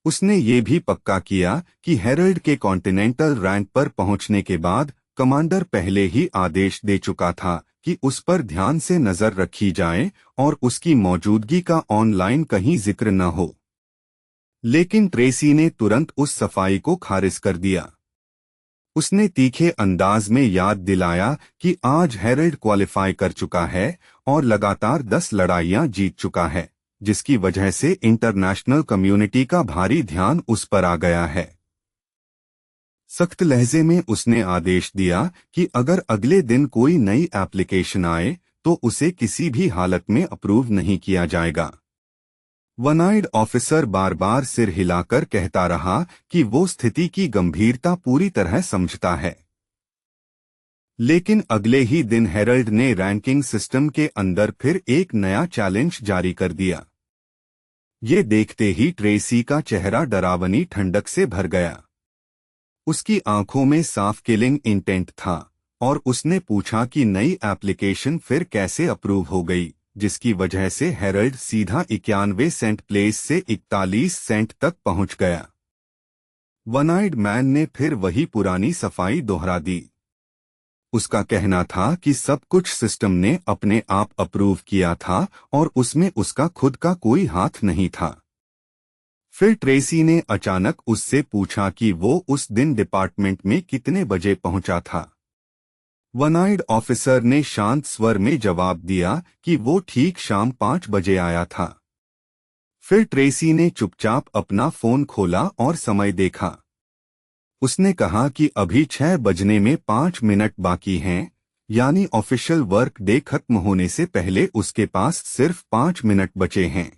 उसने ये भी पक्का किया कि हेरल्ड के कॉन्टिनेंटल रैंक पर पहुंचने के बाद कमांडर पहले ही आदेश दे चुका था कि उस पर ध्यान से नजर रखी जाए और उसकी मौजूदगी का ऑनलाइन कहीं जिक्र न हो। लेकिन ट्रेसी ने तुरंत उस सफाई को खारिज कर दिया। उसने तीखे अंदाज में याद दिलाया कि आज हेरल्ड क्वालिफाई कर चुका है और लगातार 10 लड़ाइयां जीत चुका है, जिसकी वजह से इंटरनेशनल कम्युनिटी का भारी ध्यान उस पर आ गया है। सख्त लहजे में उसने आदेश दिया कि अगर अगले दिन कोई नई एप्लीकेशन आए तो उसे किसी भी हालत में अप्रूव नहीं किया जाएगा। वन आइड ऑफिसर बार बार सिर हिलाकर कहता रहा कि वो स्थिति की गंभीरता पूरी तरह समझता है। लेकिन अगले ही दिन हेरल्ड ने रैंकिंग सिस्टम के अंदर फिर एक नया चैलेंज जारी कर दिया। ये देखते ही ट्रेसी का चेहरा डरावनी ठंडक से भर गया। उसकी आंखों में साफ किलिंग इंटेंट था और उसने पूछा कि नई एप्लीकेशन फिर कैसे अप्रूव हो गई, जिसकी वजह से हेरल्ड सीधा 91 सेंट प्लेस से 41 सेंट तक पहुंच गया। वन आइड मैन ने फिर वही पुरानी सफाई दोहरा दी। उसका कहना था कि सब कुछ सिस्टम ने अपने आप अप्रूव किया था और उसमें उसका खुद का कोई हाथ नहीं था। फिर ट्रेसी ने अचानक उससे पूछा कि वो उस दिन डिपार्टमेंट में कितने बजे पहुंचा था। वन आइड ऑफिसर ने शांत स्वर में जवाब दिया कि वो ठीक शाम 5 बजे आया था। फिर ट्रेसी ने चुपचाप अपना फोन खोला और समय देखा। उसने कहा कि अभी 6 बजने में 5 मिनट बाकी हैं, यानी ऑफिशियल वर्क डे खत्म होने से पहले उसके पास सिर्फ 5 मिनट बचे हैं।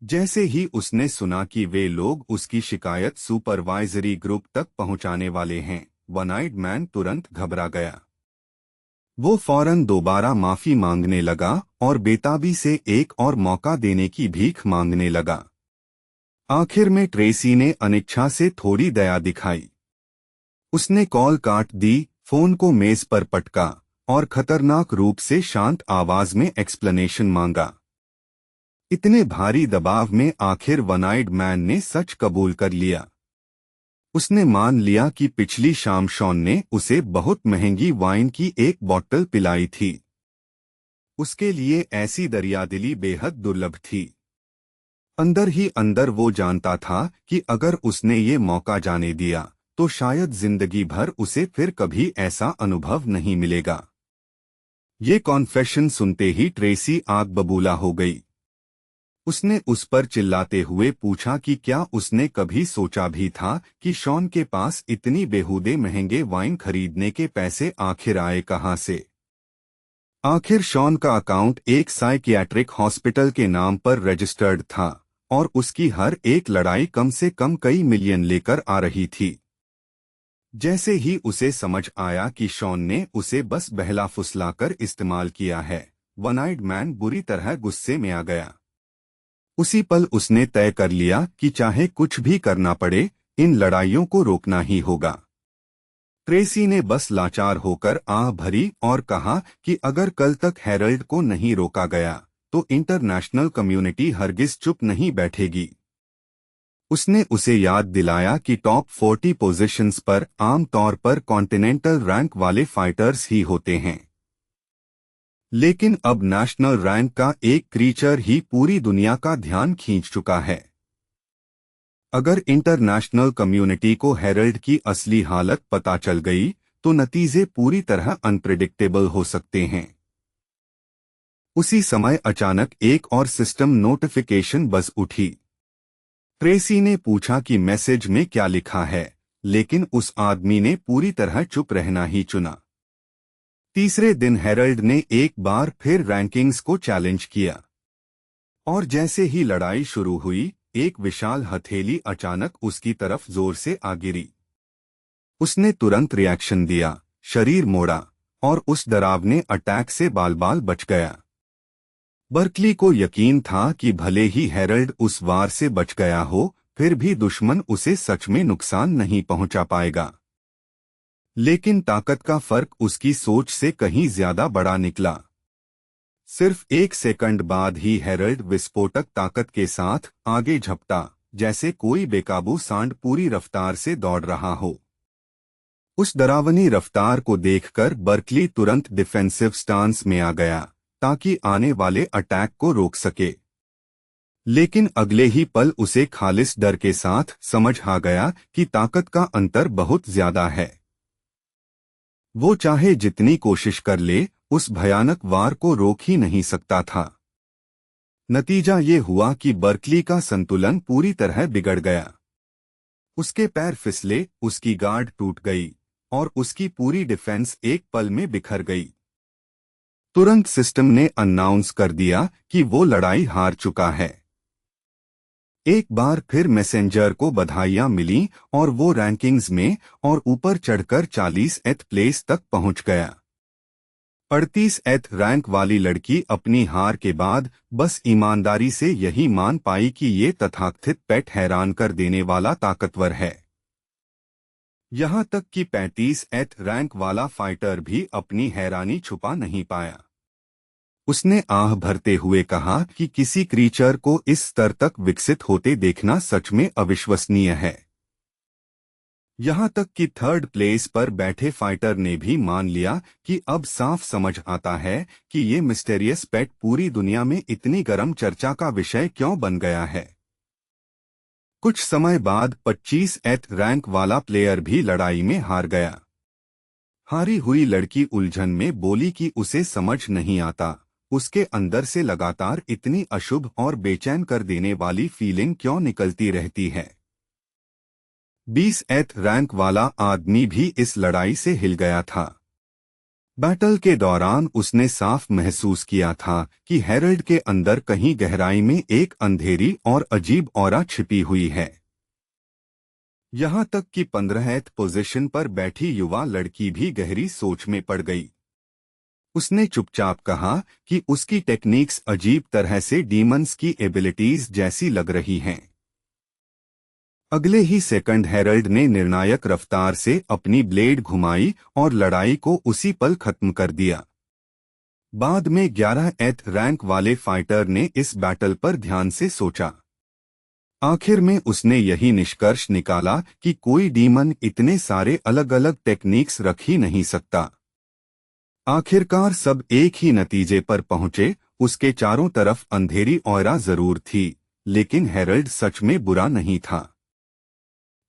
जैसे ही उसने सुना कि वे लोग उसकी शिकायत सुपरवाइजरी ग्रुप तक पहुंचाने वाले हैं, वन आइड मैन तुरंत घबरा गया। वो फौरन दोबारा माफी मांगने लगा और बेताबी से एक और मौका देने की भीख मांगने लगा। आखिर में ट्रेसी ने अनिच्छा से थोड़ी दया दिखाई। उसने कॉल काट दी, फोन को मेज पर पटका और खतरनाक रूप से शांत आवाज में एक्सप्लेनेशन मांगा। इतने भारी दबाव में आखिर वन आइड मैन ने सच कबूल कर लिया। उसने मान लिया कि पिछली शाम शॉन ने उसे बहुत महंगी वाइन की एक बोतल पिलाई थी। उसके लिए ऐसी दरियादिली बेहद दुर्लभ थी। अंदर ही अंदर वो जानता था कि अगर उसने ये मौका जाने दिया तो शायद जिंदगी भर उसे फिर कभी ऐसा अनुभव नहीं मिलेगा। ये कॉन्फेशन सुनते ही ट्रेसी आग बबूला हो गई। उसने उस पर चिल्लाते हुए पूछा कि क्या उसने कभी सोचा भी था कि शॉन के पास इतनी बेहूदे महंगे वाइन खरीदने के पैसे आखिर आए कहां से। आखिर शॉन का अकाउंट एक साइकियाट्रिक हॉस्पिटल के नाम पर रजिस्टर्ड था और उसकी हर एक लड़ाई कम से कम कई मिलियन लेकर आ रही थी। जैसे ही उसे समझ आया कि शॉन ने उसे बस बहला फुसलाकर इस्तेमाल किया है, वन आइड मैन बुरी तरह गुस्से में आ गया। उसी पल उसने तय कर लिया कि चाहे कुछ भी करना पड़े, इन लड़ाइयों को रोकना ही होगा। ट्रेसी ने बस लाचार होकर आह भरी और कहा कि अगर कल तक हेरल्ड को नहीं रोका गया तो इंटरनेशनल कम्युनिटी हरगिज चुप नहीं बैठेगी। उसने उसे याद दिलाया कि टॉप 40 पोजीशंस पर आम तौर पर कॉन्टिनेंटल रैंक वाले फाइटर्स ही होते हैं, लेकिन अब नेशनल रैंक का एक क्रीचर ही पूरी दुनिया का ध्यान खींच चुका है। अगर इंटरनेशनल कम्युनिटी को हेरल्ड की असली हालत पता चल गई तो नतीजे पूरी तरह अनप्रेडिक्टेबल हो सकते हैं। उसी समय अचानक एक और सिस्टम नोटिफिकेशन बज उठी। ट्रेसी ने पूछा कि मैसेज में क्या लिखा है, लेकिन उस आदमी ने पूरी तरह चुप रहना ही चुना। तीसरे दिन हेरल्ड ने एक बार फिर रैंकिंग्स को चैलेंज किया और जैसे ही लड़ाई शुरू हुई, एक विशाल हथेली अचानक उसकी तरफ जोर से आ गिरी। उसने तुरंत रिएक्शन दिया, शरीर मोड़ा और उस डरावने अटैक से बाल बाल बच गया। बर्कली को यकीन था कि भले ही हेरल्ड उस वार से बच गया हो, फिर भी दुश्मन उसे सच में नुकसान नहीं पहुंचा पाएगा। लेकिन ताकत का फर्क उसकी सोच से कहीं ज्यादा बड़ा निकला। सिर्फ एक सेकंड बाद ही हेरल्ड विस्फोटक ताकत के साथ आगे झपटा, जैसे कोई बेकाबू सांड पूरी रफ्तार से दौड़ रहा हो। उस डरावनी रफ्तार को देखकर बर्कली तुरंत डिफेंसिव स्टांस में आ गया ताकि आने वाले अटैक को रोक सके। लेकिन अगले ही पल उसे खालिस डर के साथ समझ आ गया कि ताकत का अंतर बहुत ज्यादा है। वो चाहे जितनी कोशिश कर ले, उस भयानक वार को रोक ही नहीं सकता था। नतीजा ये हुआ कि बर्कली का संतुलन पूरी तरह बिगड़ गया। उसके पैर फिसले, उसकी गार्ड टूट गई और उसकी पूरी डिफेंस एक पल में बिखर गई। तुरंत सिस्टम ने अनाउंस कर दिया कि वो लड़ाई हार चुका है। एक बार फिर मैसेंजर को बधाइयां मिली और वो रैंकिंग्स में और ऊपर चढ़कर 40th प्लेस तक पहुंच गया। 38th रैंक वाली लड़की अपनी हार के बाद बस ईमानदारी से यही मान पाई कि ये तथाकथित पेट हैरान कर देने वाला ताकतवर है। यहां तक कि 35th रैंक वाला फाइटर भी अपनी हैरानी छुपा नहीं पाया। उसने आह भरते हुए कहा कि किसी क्रीचर को इस स्तर तक विकसित होते देखना सच में अविश्वसनीय है। यहां तक कि 3rd प्लेस पर बैठे फाइटर ने भी मान लिया कि अब साफ समझ आता है कि ये मिस्टेरियस पेट पूरी दुनिया में इतनी गर्म चर्चा का विषय क्यों बन गया है। कुछ समय बाद 25th रैंक वाला प्लेयर भी लड़ाई में हार गया। हारी हुई लड़की उलझन में बोली कि उसे समझ नहीं आता, उसके अंदर से लगातार इतनी अशुभ और बेचैन कर देने वाली फीलिंग क्यों निकलती रहती है। 20th रैंक वाला आदमी भी इस लड़ाई से हिल गया था। बैटल के दौरान उसने साफ महसूस किया था कि हेरल्ड के अंदर कहीं गहराई में एक अंधेरी और अजीब ऑरा छिपी हुई है। यहां तक कि 15th पोजीशन पर बैठी युवा लड़की भी गहरी सोच में पड़ गई। उसने चुपचाप कहा कि उसकी टेक्निक्स अजीब तरह से डीमंस की एबिलिटीज जैसी लग रही हैं। अगले ही सेकंड हेरल्ड ने निर्णायक रफ्तार से अपनी ब्लेड घुमाई और लड़ाई को उसी पल खत्म कर दिया। बाद में 11th रैंक वाले फाइटर ने इस बैटल पर ध्यान से सोचा। आखिर में उसने यही निष्कर्ष निकाला कि कोई डीमन इतने सारे अलग अलग टेक्निक्स रख ही नहीं सकता। आखिरकार सब एक ही नतीजे पर पहुंचे, उसके चारों तरफ अंधेरी ऑरा जरूर थी, लेकिन हेरल्ड सच में बुरा नहीं था।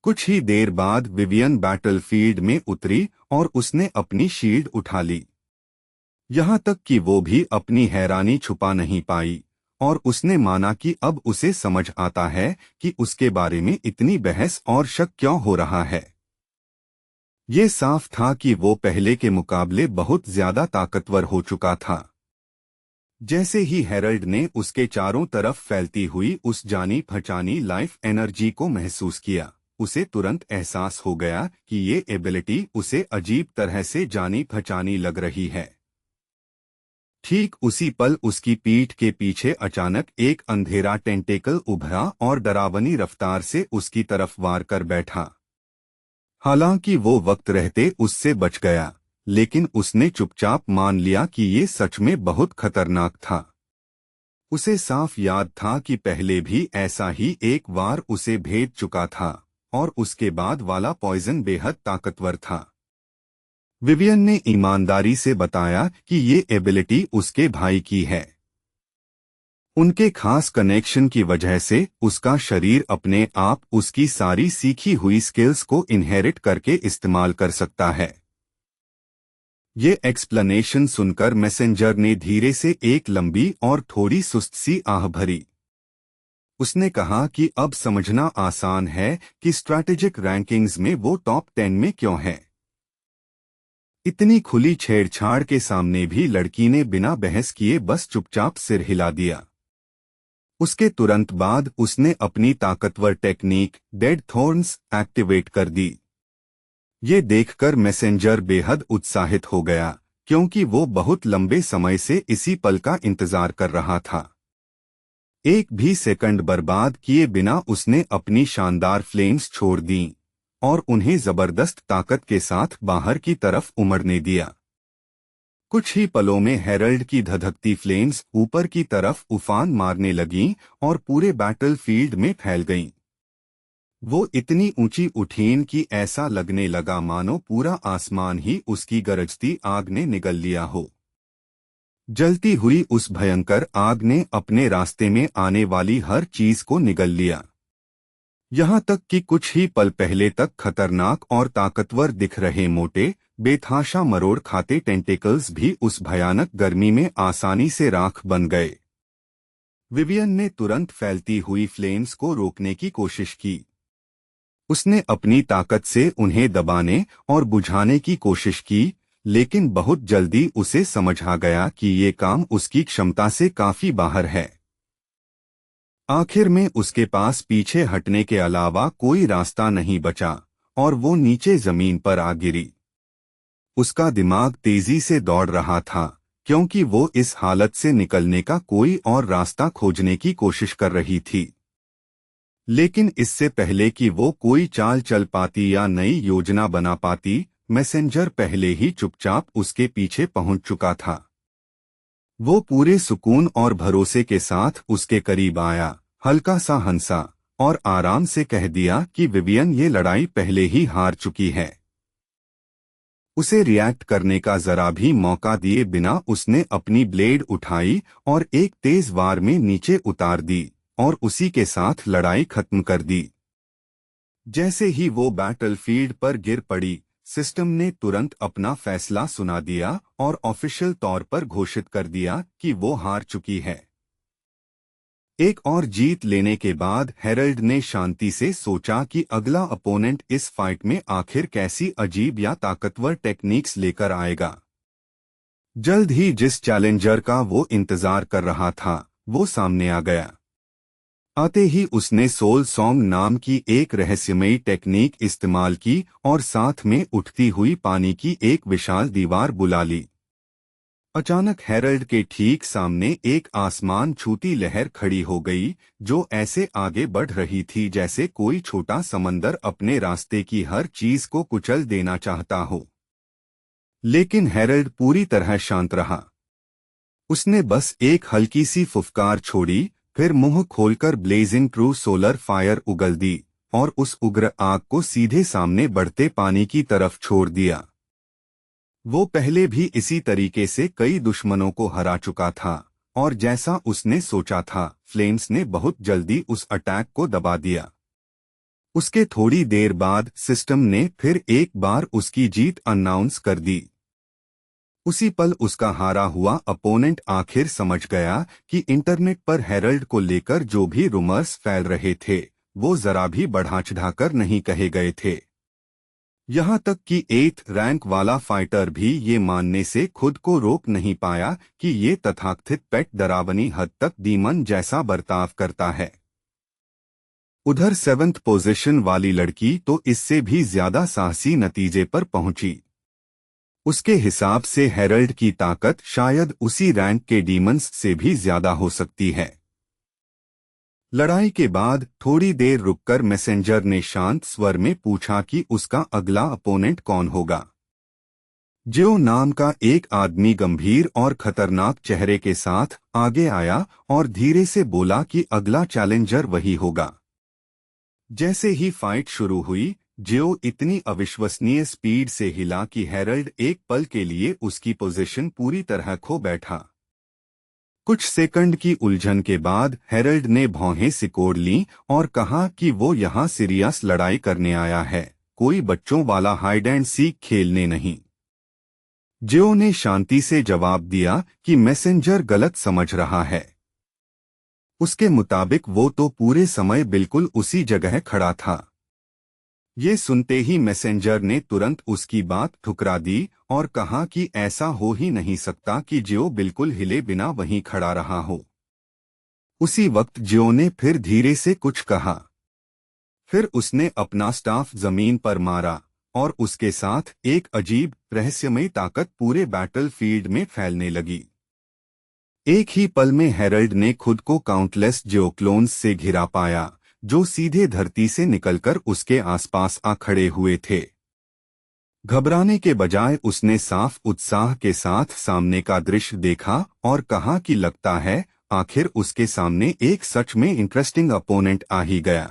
कुछ ही देर बाद विवियन बैटलफील्ड में उतरी और उसने अपनी शील्ड उठा ली। यहाँ तक कि वो भी अपनी हैरानी छुपा नहीं पाई और उसने माना कि अब उसे समझ आता है कि उसके बारे में इतनी बहस और शक क्यों हो रहा है। ये साफ था कि वो पहले के मुकाबले बहुत ज्यादा ताकतवर हो चुका था। जैसे ही हेरल्ड ने उसके चारों तरफ फैलती हुई उस जानी पहचानी लाइफ एनर्जी को महसूस किया, उसे तुरंत एहसास हो गया कि ये एबिलिटी उसे अजीब तरह से जानी पहचानी लग रही है। ठीक उसी पल उसकी पीठ के पीछे अचानक एक अंधेरा टेंटेकल उभरा और डरावनी रफ्तार से उसकी तरफ वार कर बैठा। हालांकि वो वक्त रहते उससे बच गया, लेकिन उसने चुपचाप मान लिया कि ये सच में बहुत खतरनाक था। उसे साफ याद था कि पहले भी ऐसा ही एक बार उसे भेद चुका था और उसके बाद वाला पॉइजन बेहद ताकतवर था। विवियन ने ईमानदारी से बताया कि ये एबिलिटी उसके भाई की है। उनके खास कनेक्शन की वजह से उसका शरीर अपने आप उसकी सारी सीखी हुई स्किल्स को इनहेरिट करके इस्तेमाल कर सकता है। ये एक्सप्लेनेशन सुनकर मैसेंजर ने धीरे से एक लंबी और थोड़ी सुस्त सी आह भरी। उसने कहा कि अब समझना आसान है कि स्ट्रैटेजिक रैंकिंग्स में वो टॉप 10 में क्यों है। इतनी खुली छेड़छाड़ के सामने भी लड़की ने बिना बहस किए बस चुपचाप सिर हिला दिया। उसके तुरंत बाद उसने अपनी ताकतवर टेक्निक डेड थॉर्न्स एक्टिवेट कर दी। ये देखकर मैसेंजर बेहद उत्साहित हो गया, क्योंकि वो बहुत लंबे समय से इसी पल का इंतजार कर रहा था। एक भी सेकंड बर्बाद किए बिना उसने अपनी शानदार फ्लेम्स छोड़ दीं और उन्हें जबरदस्त ताकत के साथ बाहर की तरफ उमड़ने दिया। कुछ ही पलों में हेरल्ड की धधकती फ्लेम्स ऊपर की तरफ उफान मारने लगीं और पूरे बैटलफील्ड में फैल गईं। वो इतनी ऊंची उठीं कि ऐसा लगने लगा मानो पूरा आसमान ही उसकी गरजती आग ने निगल लिया हो। जलती हुई उस भयंकर आग ने अपने रास्ते में आने वाली हर चीज को निगल लिया। यहाँ तक कि कुछ ही पल पहले तक खतरनाक और ताकतवर दिख रहे मोटे बेतहाशा मरोड़ खाते टेंटेकल्स भी उस भयानक गर्मी में आसानी से राख बन गए। विवियन ने तुरंत फैलती हुई फ्लेम्स को रोकने की कोशिश की। उसने अपनी ताकत से उन्हें दबाने और बुझाने की कोशिश की, लेकिन बहुत जल्दी उसे समझ आ गया कि ये काम उसकी क्षमता से काफी बाहर है। आखिर में उसके पास पीछे हटने के अलावा कोई रास्ता नहीं बचा और वो नीचे जमीन पर आ गिरी। उसका दिमाग तेजी से दौड़ रहा था, क्योंकि वो इस हालत से निकलने का कोई और रास्ता खोजने की कोशिश कर रही थी। लेकिन इससे पहले कि वो कोई चाल चल पाती या नई योजना बना पाती, मैसेंजर पहले ही चुपचाप उसके पीछे पहुंच चुका था। वो पूरे सुकून और भरोसे के साथ उसके करीब आया, हल्का सा हंसा और आराम से कह दिया कि विवियन ये लड़ाई पहले ही हार चुकी है। उसे रिएक्ट करने का जरा भी मौका दिए बिना उसने अपनी ब्लेड उठाई और एक तेज वार में नीचे उतार दी और उसी के साथ लड़ाई खत्म कर दी। जैसे ही वो बैटलफील्ड पर गिर पड़ी, सिस्टम ने तुरंत अपना फैसला सुना दिया और ऑफिशियल तौर पर घोषित कर दिया कि वो हार चुकी है। एक और जीत लेने के बाद हेरल्ड ने शांति से सोचा कि अगला अपोनेंट इस फाइट में आखिर कैसी अजीब या ताकतवर टेक्निक्स लेकर आएगा। जल्द ही जिस चैलेंजर का वो इंतजार कर रहा था, वो सामने आ गया। आते ही उसने सोल सॉन्ग नाम की एक रहस्यमयी टेक्निक इस्तेमाल की और साथ में उठती हुई पानी की एक विशाल दीवार बुला ली। अचानक हेरल्ड के ठीक सामने एक आसमान छूती लहर खड़ी हो गई, जो ऐसे आगे बढ़ रही थी जैसे कोई छोटा समंदर अपने रास्ते की हर चीज को कुचल देना चाहता हो। लेकिन हेरल्ड पूरी तरह शांत रहा। उसने बस एक हल्की सी फुफकार छोड़ी, फिर मुंह खोलकर ब्लेजिंग ट्रू सोलर फायर उगल दी और उस उग्र आग को सीधे सामने बढ़ते पानी की तरफ छोड़ दिया। वो पहले भी इसी तरीके से कई दुश्मनों को हरा चुका था और जैसा उसने सोचा था, फ्लेम्स ने बहुत जल्दी उस अटैक को दबा दिया। उसके थोड़ी देर बाद सिस्टम ने फिर एक बार उसकी जीत अनाउंस कर दी। उसी पल उसका हारा हुआ अपोनेंट आखिर समझ गया कि इंटरनेट पर हेरल्ड को लेकर जो भी रूमर्स फैल रहे थे वो जरा भी बढ़ा चढ़ाकर नहीं कहे गए थे। यहाँ तक कि 8th रैंक वाला फाइटर भी ये मानने से खुद को रोक नहीं पाया कि ये तथाकथित पेट डरावनी हद तक डीमन जैसा बर्ताव करता है। उधर 7th पोजीशन वाली लड़की तो इससे भी ज्यादा साहसी नतीजे पर पहुंची। उसके हिसाब से हेरल्ड की ताकत शायद उसी रैंक के डीमंस से भी ज्यादा हो सकती है। लड़ाई के बाद थोड़ी देर रुककर मैसेंजर ने शांत स्वर में पूछा कि उसका अगला अपोनेंट कौन होगा। जियो नाम का एक आदमी गंभीर और खतरनाक चेहरे के साथ आगे आया और धीरे से बोला कि अगला चैलेंजर वही होगा। जैसे ही फाइट शुरू हुई, जियो इतनी अविश्वसनीय स्पीड से हिला कि हेरल्ड एक पल के लिए उसकी पोजीशन पूरी तरह खो बैठा। कुछ सेकंड की उलझन के बाद हेरल्ड ने भौहें सिकोड़ लीं और कहा कि वो यहाँ सीरियस लड़ाई करने आया है, कोई बच्चों वाला हाइड एंड सीक खेलने नहीं। जियो ने शांति से जवाब दिया कि मैसेंजर गलत समझ रहा है। उसके मुताबिक वो तो पूरे समय बिल्कुल उसी जगह खड़ा था। ये सुनते ही मैसेंजर ने तुरंत उसकी बात ठुकरा दी और कहा कि ऐसा हो ही नहीं सकता कि जियो बिल्कुल हिले बिना वहीं खड़ा रहा हो। उसी वक्त जियो ने फिर धीरे से कुछ कहा। फिर उसने अपना स्टाफ जमीन पर मारा और उसके साथ एक अजीब रहस्यमयी ताकत पूरे बैटलफील्ड में फैलने लगी। एक ही पल में हेरल्ड ने खुद को काउंटलेस जियो क्लोन्स से घिरा पाया, जो सीधे धरती से निकलकर उसके आसपास आ खड़े हुए थे। घबराने के बजाय उसने साफ उत्साह के साथ सामने का दृश्य देखा और कहा कि लगता है आखिर उसके सामने एक सच में इंटरेस्टिंग अपोनेंट आ ही गया।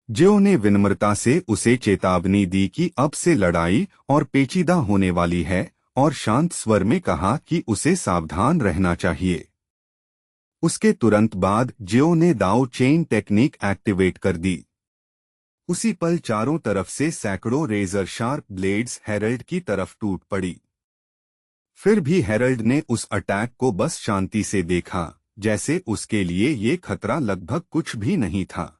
जियो ने विनम्रता से उसे चेतावनी दी कि अब से लड़ाई और पेचीदा होने वाली है और शांत स्वर में कहा कि उसे सावधान रहना चाहिए। उसके तुरंत बाद जियो ने दाओ चेन टेक्निक एक्टिवेट कर दी। उसी पल चारों तरफ से सैकड़ों रेजर शार्प ब्लेड्स हेरल्ड की तरफ टूट पड़ी। फिर भी हेरल्ड ने उस अटैक को बस शांति से देखा, जैसे उसके लिए ये खतरा लगभग कुछ भी नहीं था।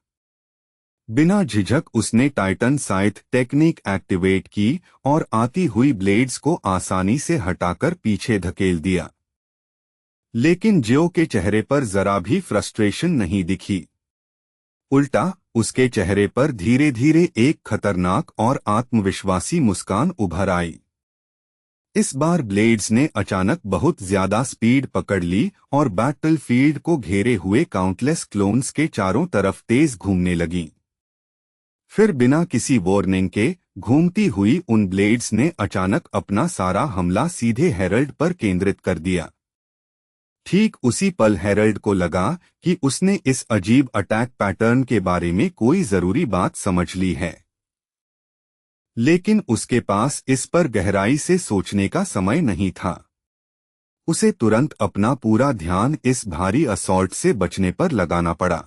बिना झिझक उसने टाइटन साइथ टेक्निक एक्टिवेट की और आती हुई ब्लेड्स को आसानी से हटाकर पीछे धकेल दिया। लेकिन जियो के चेहरे पर जरा भी फ्रस्ट्रेशन नहीं दिखी। उल्टा उसके चेहरे पर धीरे धीरे एक खतरनाक और आत्मविश्वासी मुस्कान उभर आई। इस बार ब्लेड्स ने अचानक बहुत ज्यादा स्पीड पकड़ ली और बैटलफील्ड को घेरे हुए काउंटलेस क्लोन्स के चारों तरफ तेज घूमने लगीं। फिर बिना किसी वार्निंग के घूमती हुई उन ब्लेड्स ने अचानक अपना सारा हमला सीधे हेरल्ड पर केंद्रित कर दिया। ठीक उसी पल हेरल्ड को लगा कि उसने इस अजीब अटैक पैटर्न के बारे में कोई जरूरी बात समझ ली है, लेकिन उसके पास इस पर गहराई से सोचने का समय नहीं था। उसे तुरंत अपना पूरा ध्यान इस भारी असॉल्ट से बचने पर लगाना पड़ा।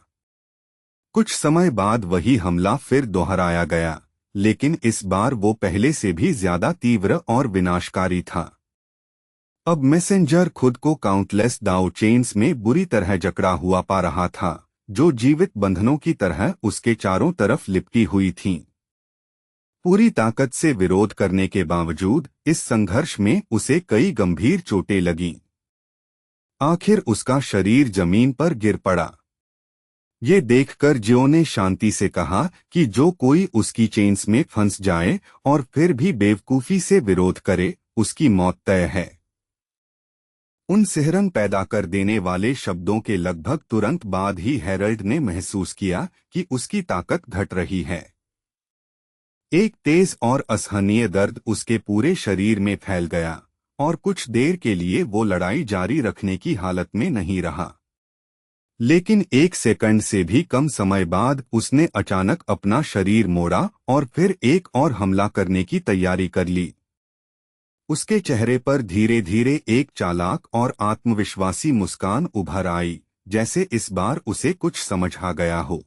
कुछ समय बाद वही हमला फिर दोहराया गया, लेकिन इस बार वो पहले से भी ज्यादा तीव्र और विनाशकारी था। अब मैसेंजर खुद को काउंटलेस दाओ चेन्स में बुरी तरह जकड़ा हुआ पा रहा था, जो जीवित बंधनों की तरह उसके चारों तरफ लिपटी हुई थीं। पूरी ताकत से विरोध करने के बावजूद इस संघर्ष में उसे कई गंभीर चोटें लगीं। आखिर उसका शरीर जमीन पर गिर पड़ा। ये देखकर जियो ने शांति से कहा कि जो कोई उसकी चेन्स में फंस जाए और फिर भी बेवकूफी से विरोध करे, उसकी मौत तय है। उन सिहरन पैदा कर देने वाले शब्दों के लगभग तुरंत बाद ही हेरल्ड ने महसूस किया कि उसकी ताकत घट रही है। एक तेज और असहनीय दर्द उसके पूरे शरीर में फैल गया और कुछ देर के लिए वो लड़ाई जारी रखने की हालत में नहीं रहा। लेकिन एक सेकंड से भी कम समय बाद उसने अचानक अपना शरीर मोड़ा और फिर एक और हमला करने की तैयारी कर ली। उसके चेहरे पर धीरे धीरे एक चालाक और आत्मविश्वासी मुस्कान उभर आई, जैसे इस बार उसे कुछ समझ आ गया हो।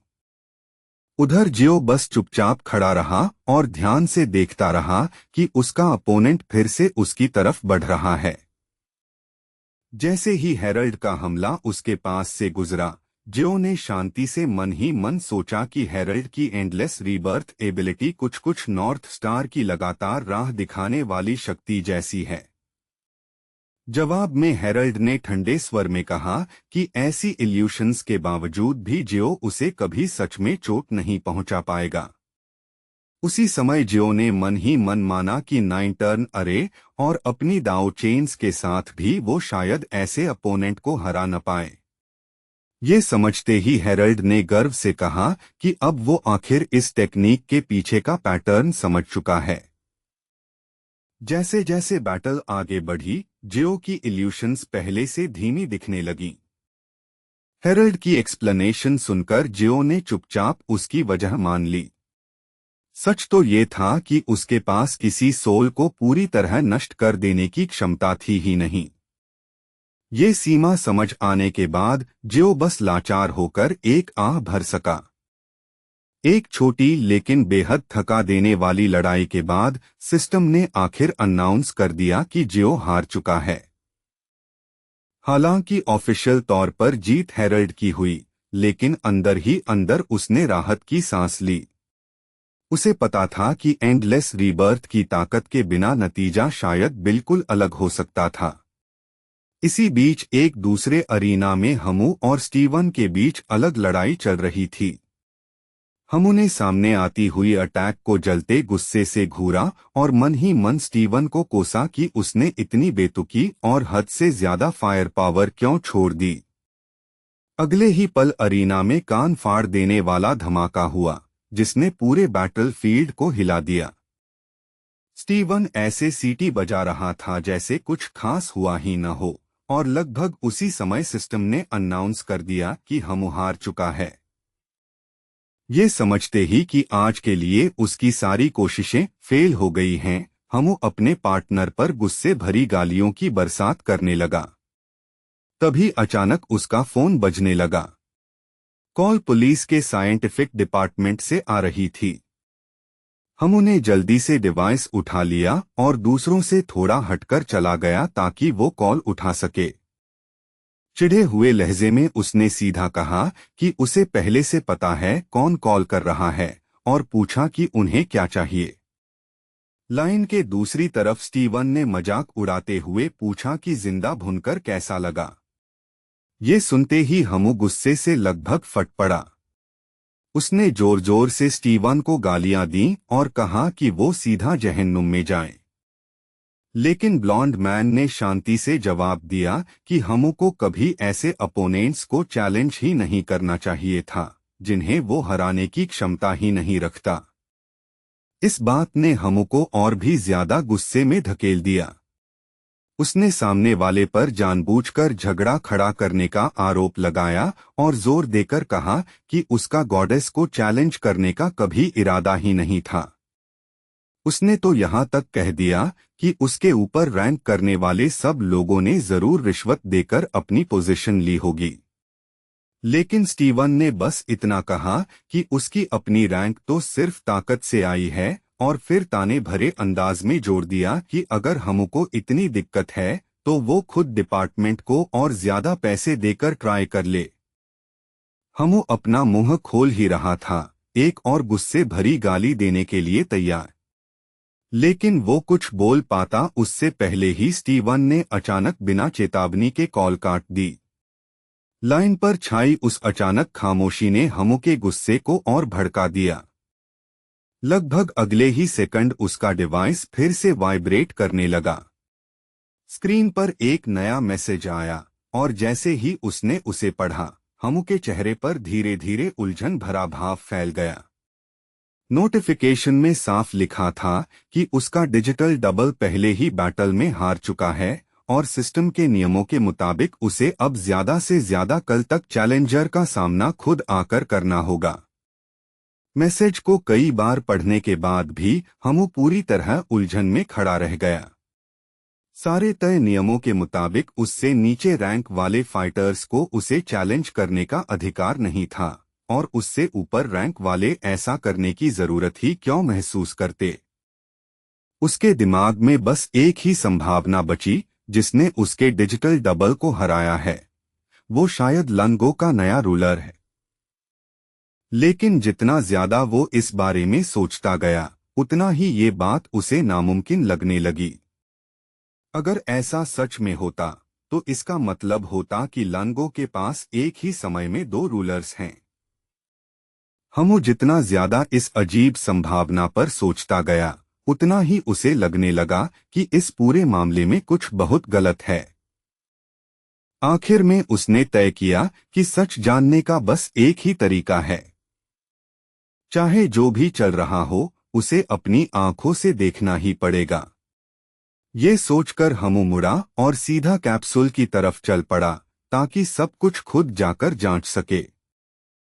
उधर जियो बस चुपचाप खड़ा रहा और ध्यान से देखता रहा कि उसका अपोनेंट फिर से उसकी तरफ बढ़ रहा है। जैसे ही हेरल्ड का हमला उसके पास से गुजरा, जियो ने शांति से मन ही मन सोचा कि हेरल्ड की एंडलेस रीबर्थ एबिलिटी कुछ कुछ नॉर्थ स्टार की लगातार राह दिखाने वाली शक्ति जैसी है। जवाब में हेरल्ड ने ठंडे स्वर में कहा कि ऐसी इल्यूशंस के बावजूद भी जियो उसे कभी सच में चोट नहीं पहुंचा पाएगा। उसी समय जियो ने मन ही मन माना कि 9 टर्न अरे और अपनी दाव चेन्स के साथ भी वो शायद ऐसे अपोनेंट को हरा न पाए। ये समझते ही हेरल्ड ने गर्व से कहा कि अब वो आखिर इस टेक्निक के पीछे का पैटर्न समझ चुका है। जैसे जैसे बैटल आगे बढ़ी, जियो की इल्यूशंस पहले से धीमी दिखने लगीं। हेरल्ड की एक्सप्लेनेशन सुनकर जियो ने चुपचाप उसकी वजह मान ली। सच तो ये था कि उसके पास किसी सोल को पूरी तरह नष्ट कर देने की क्षमता थी ही नहीं। ये सीमा समझ आने के बाद जियो बस लाचार होकर एक आह भर सका। एक छोटी लेकिन बेहद थका देने वाली लड़ाई के बाद सिस्टम ने आखिर अनाउंस कर दिया कि जियो हार चुका है। हालांकि ऑफिशियल तौर पर जीत हेरल्ड की हुई, लेकिन अंदर ही अंदर उसने राहत की सांस ली। उसे पता था कि एंडलेस रीबर्थ की ताकत के बिना नतीजा शायद बिल्कुल अलग हो सकता था। इसी बीच एक दूसरे अरीना में हमू और स्टीवन के बीच अलग लड़ाई चल रही थी। हमू ने सामने आती हुई अटैक को जलते गुस्से से घूरा और मन ही मन स्टीवन को कोसा कि उसने इतनी बेतुकी और हद से ज्यादा फायर पावर क्यों छोड़ दी। अगले ही पल अरीना में कान फाड़ देने वाला धमाका हुआ, जिसने पूरे बैटलफील्ड को हिला दिया। स्टीवन ऐसे सीटी बजा रहा था जैसे कुछ खास हुआ ही न हो, और लगभग उसी समय सिस्टम ने अनाउंस कर दिया कि हमू हार चुका है। ये समझते ही कि आज के लिए उसकी सारी कोशिशें फेल हो गई हैं, हमू अपने पार्टनर पर गुस्से भरी गालियों की बरसात करने लगा। तभी अचानक उसका फोन बजने लगा। कॉल पुलिस के साइंटिफिक डिपार्टमेंट से आ रही थी। हमू ने जल्दी से डिवाइस उठा लिया और दूसरों से थोड़ा हटकर चला गया ताकि वो कॉल उठा सके। चिढ़े हुए लहजे में उसने सीधा कहा कि उसे पहले से पता है कौन कॉल कर रहा है, और पूछा कि उन्हें क्या चाहिए। लाइन के दूसरी तरफ स्टीवन ने मजाक उड़ाते हुए पूछा कि जिंदा भुनकर कैसा लगा। ये सुनते ही हमू गुस्से से लगभग फट पड़ा। उसने जोर जोर से स्टीवन को गालियां दी और कहा कि वो सीधा जहन्नुम में जाए। लेकिन ब्लॉन्ड मैन ने शांति से जवाब दिया कि हमू को कभी ऐसे अपोनेंट्स को चैलेंज ही नहीं करना चाहिए था, जिन्हें वो हराने की क्षमता ही नहीं रखता। इस बात ने हमू को और भी ज्यादा गुस्से में धकेल दिया। उसने सामने वाले पर जानबूझकर झगड़ा खड़ा करने का आरोप लगाया और जोर देकर कहा कि उसका गॉडेस को चैलेंज करने का कभी इरादा ही नहीं था। उसने तो यहाँ तक कह दिया कि उसके ऊपर रैंक करने वाले सब लोगों ने जरूर रिश्वत देकर अपनी पोजीशन ली होगी। लेकिन स्टीवन ने बस इतना कहा कि उसकी अपनी रैंक तो सिर्फ ताकत से आई है, और फिर ताने भरे अंदाज में जोड़ दिया कि अगर हमू को इतनी दिक्कत है तो वो खुद डिपार्टमेंट को और ज्यादा पैसे देकर ट्राई कर ले। हमू अपना मुंह खोल ही रहा था, एक और गुस्से भरी गाली देने के लिए तैयार, लेकिन वो कुछ बोल पाता उससे पहले ही स्टीवन ने अचानक बिना चेतावनी के कॉल काट दी। लाइन पर छाई उस अचानक खामोशी ने हमू के गुस्से को और भड़का दिया। लगभग अगले ही सेकंड उसका डिवाइस फिर से वाइब्रेट करने लगा। स्क्रीन पर एक नया मैसेज आया, और जैसे ही उसने उसे पढ़ा, हमू के चेहरे पर धीरे धीरे उलझन भरा भाव फैल गया। नोटिफिकेशन में साफ लिखा था कि उसका डिजिटल डबल पहले ही बैटल में हार चुका है, और सिस्टम के नियमों के मुताबिक उसे अब ज्यादा से ज्यादा कल तक चैलेंजर का सामना खुद आकर करना होगा। मैसेज को कई बार पढ़ने के बाद भी हमू पूरी तरह उलझन में खड़ा रह गया। सारे तय नियमों के मुताबिक उससे नीचे रैंक वाले फाइटर्स को उसे चैलेंज करने का अधिकार नहीं था, और उससे ऊपर रैंक वाले ऐसा करने की जरूरत ही क्यों महसूस करते। उसके दिमाग में बस एक ही संभावना बची, जिसने उसके डिजिटल डबल को हराया है। वो शायद लंगो का नया रूलर है। लेकिन जितना ज्यादा वो इस बारे में सोचता गया, उतना ही ये बात उसे नामुमकिन लगने लगी। अगर ऐसा सच में होता, तो इसका मतलब होता कि लंगो के पास एक ही समय में दो रूलर्स हैं। हमू जितना ज्यादा इस अजीब संभावना पर सोचता गया, उतना ही उसे लगने लगा कि इस पूरे मामले में कुछ बहुत गलत है। आखिर में उसने तय किया कि सच जानने का बस एक ही तरीका है। चाहे जो भी चल रहा हो, उसे अपनी आंखों से देखना ही पड़ेगा। ये सोचकर हमू मुड़ा और सीधा कैप्सूल की तरफ चल पड़ा, ताकि सब कुछ खुद जाकर जांच सके।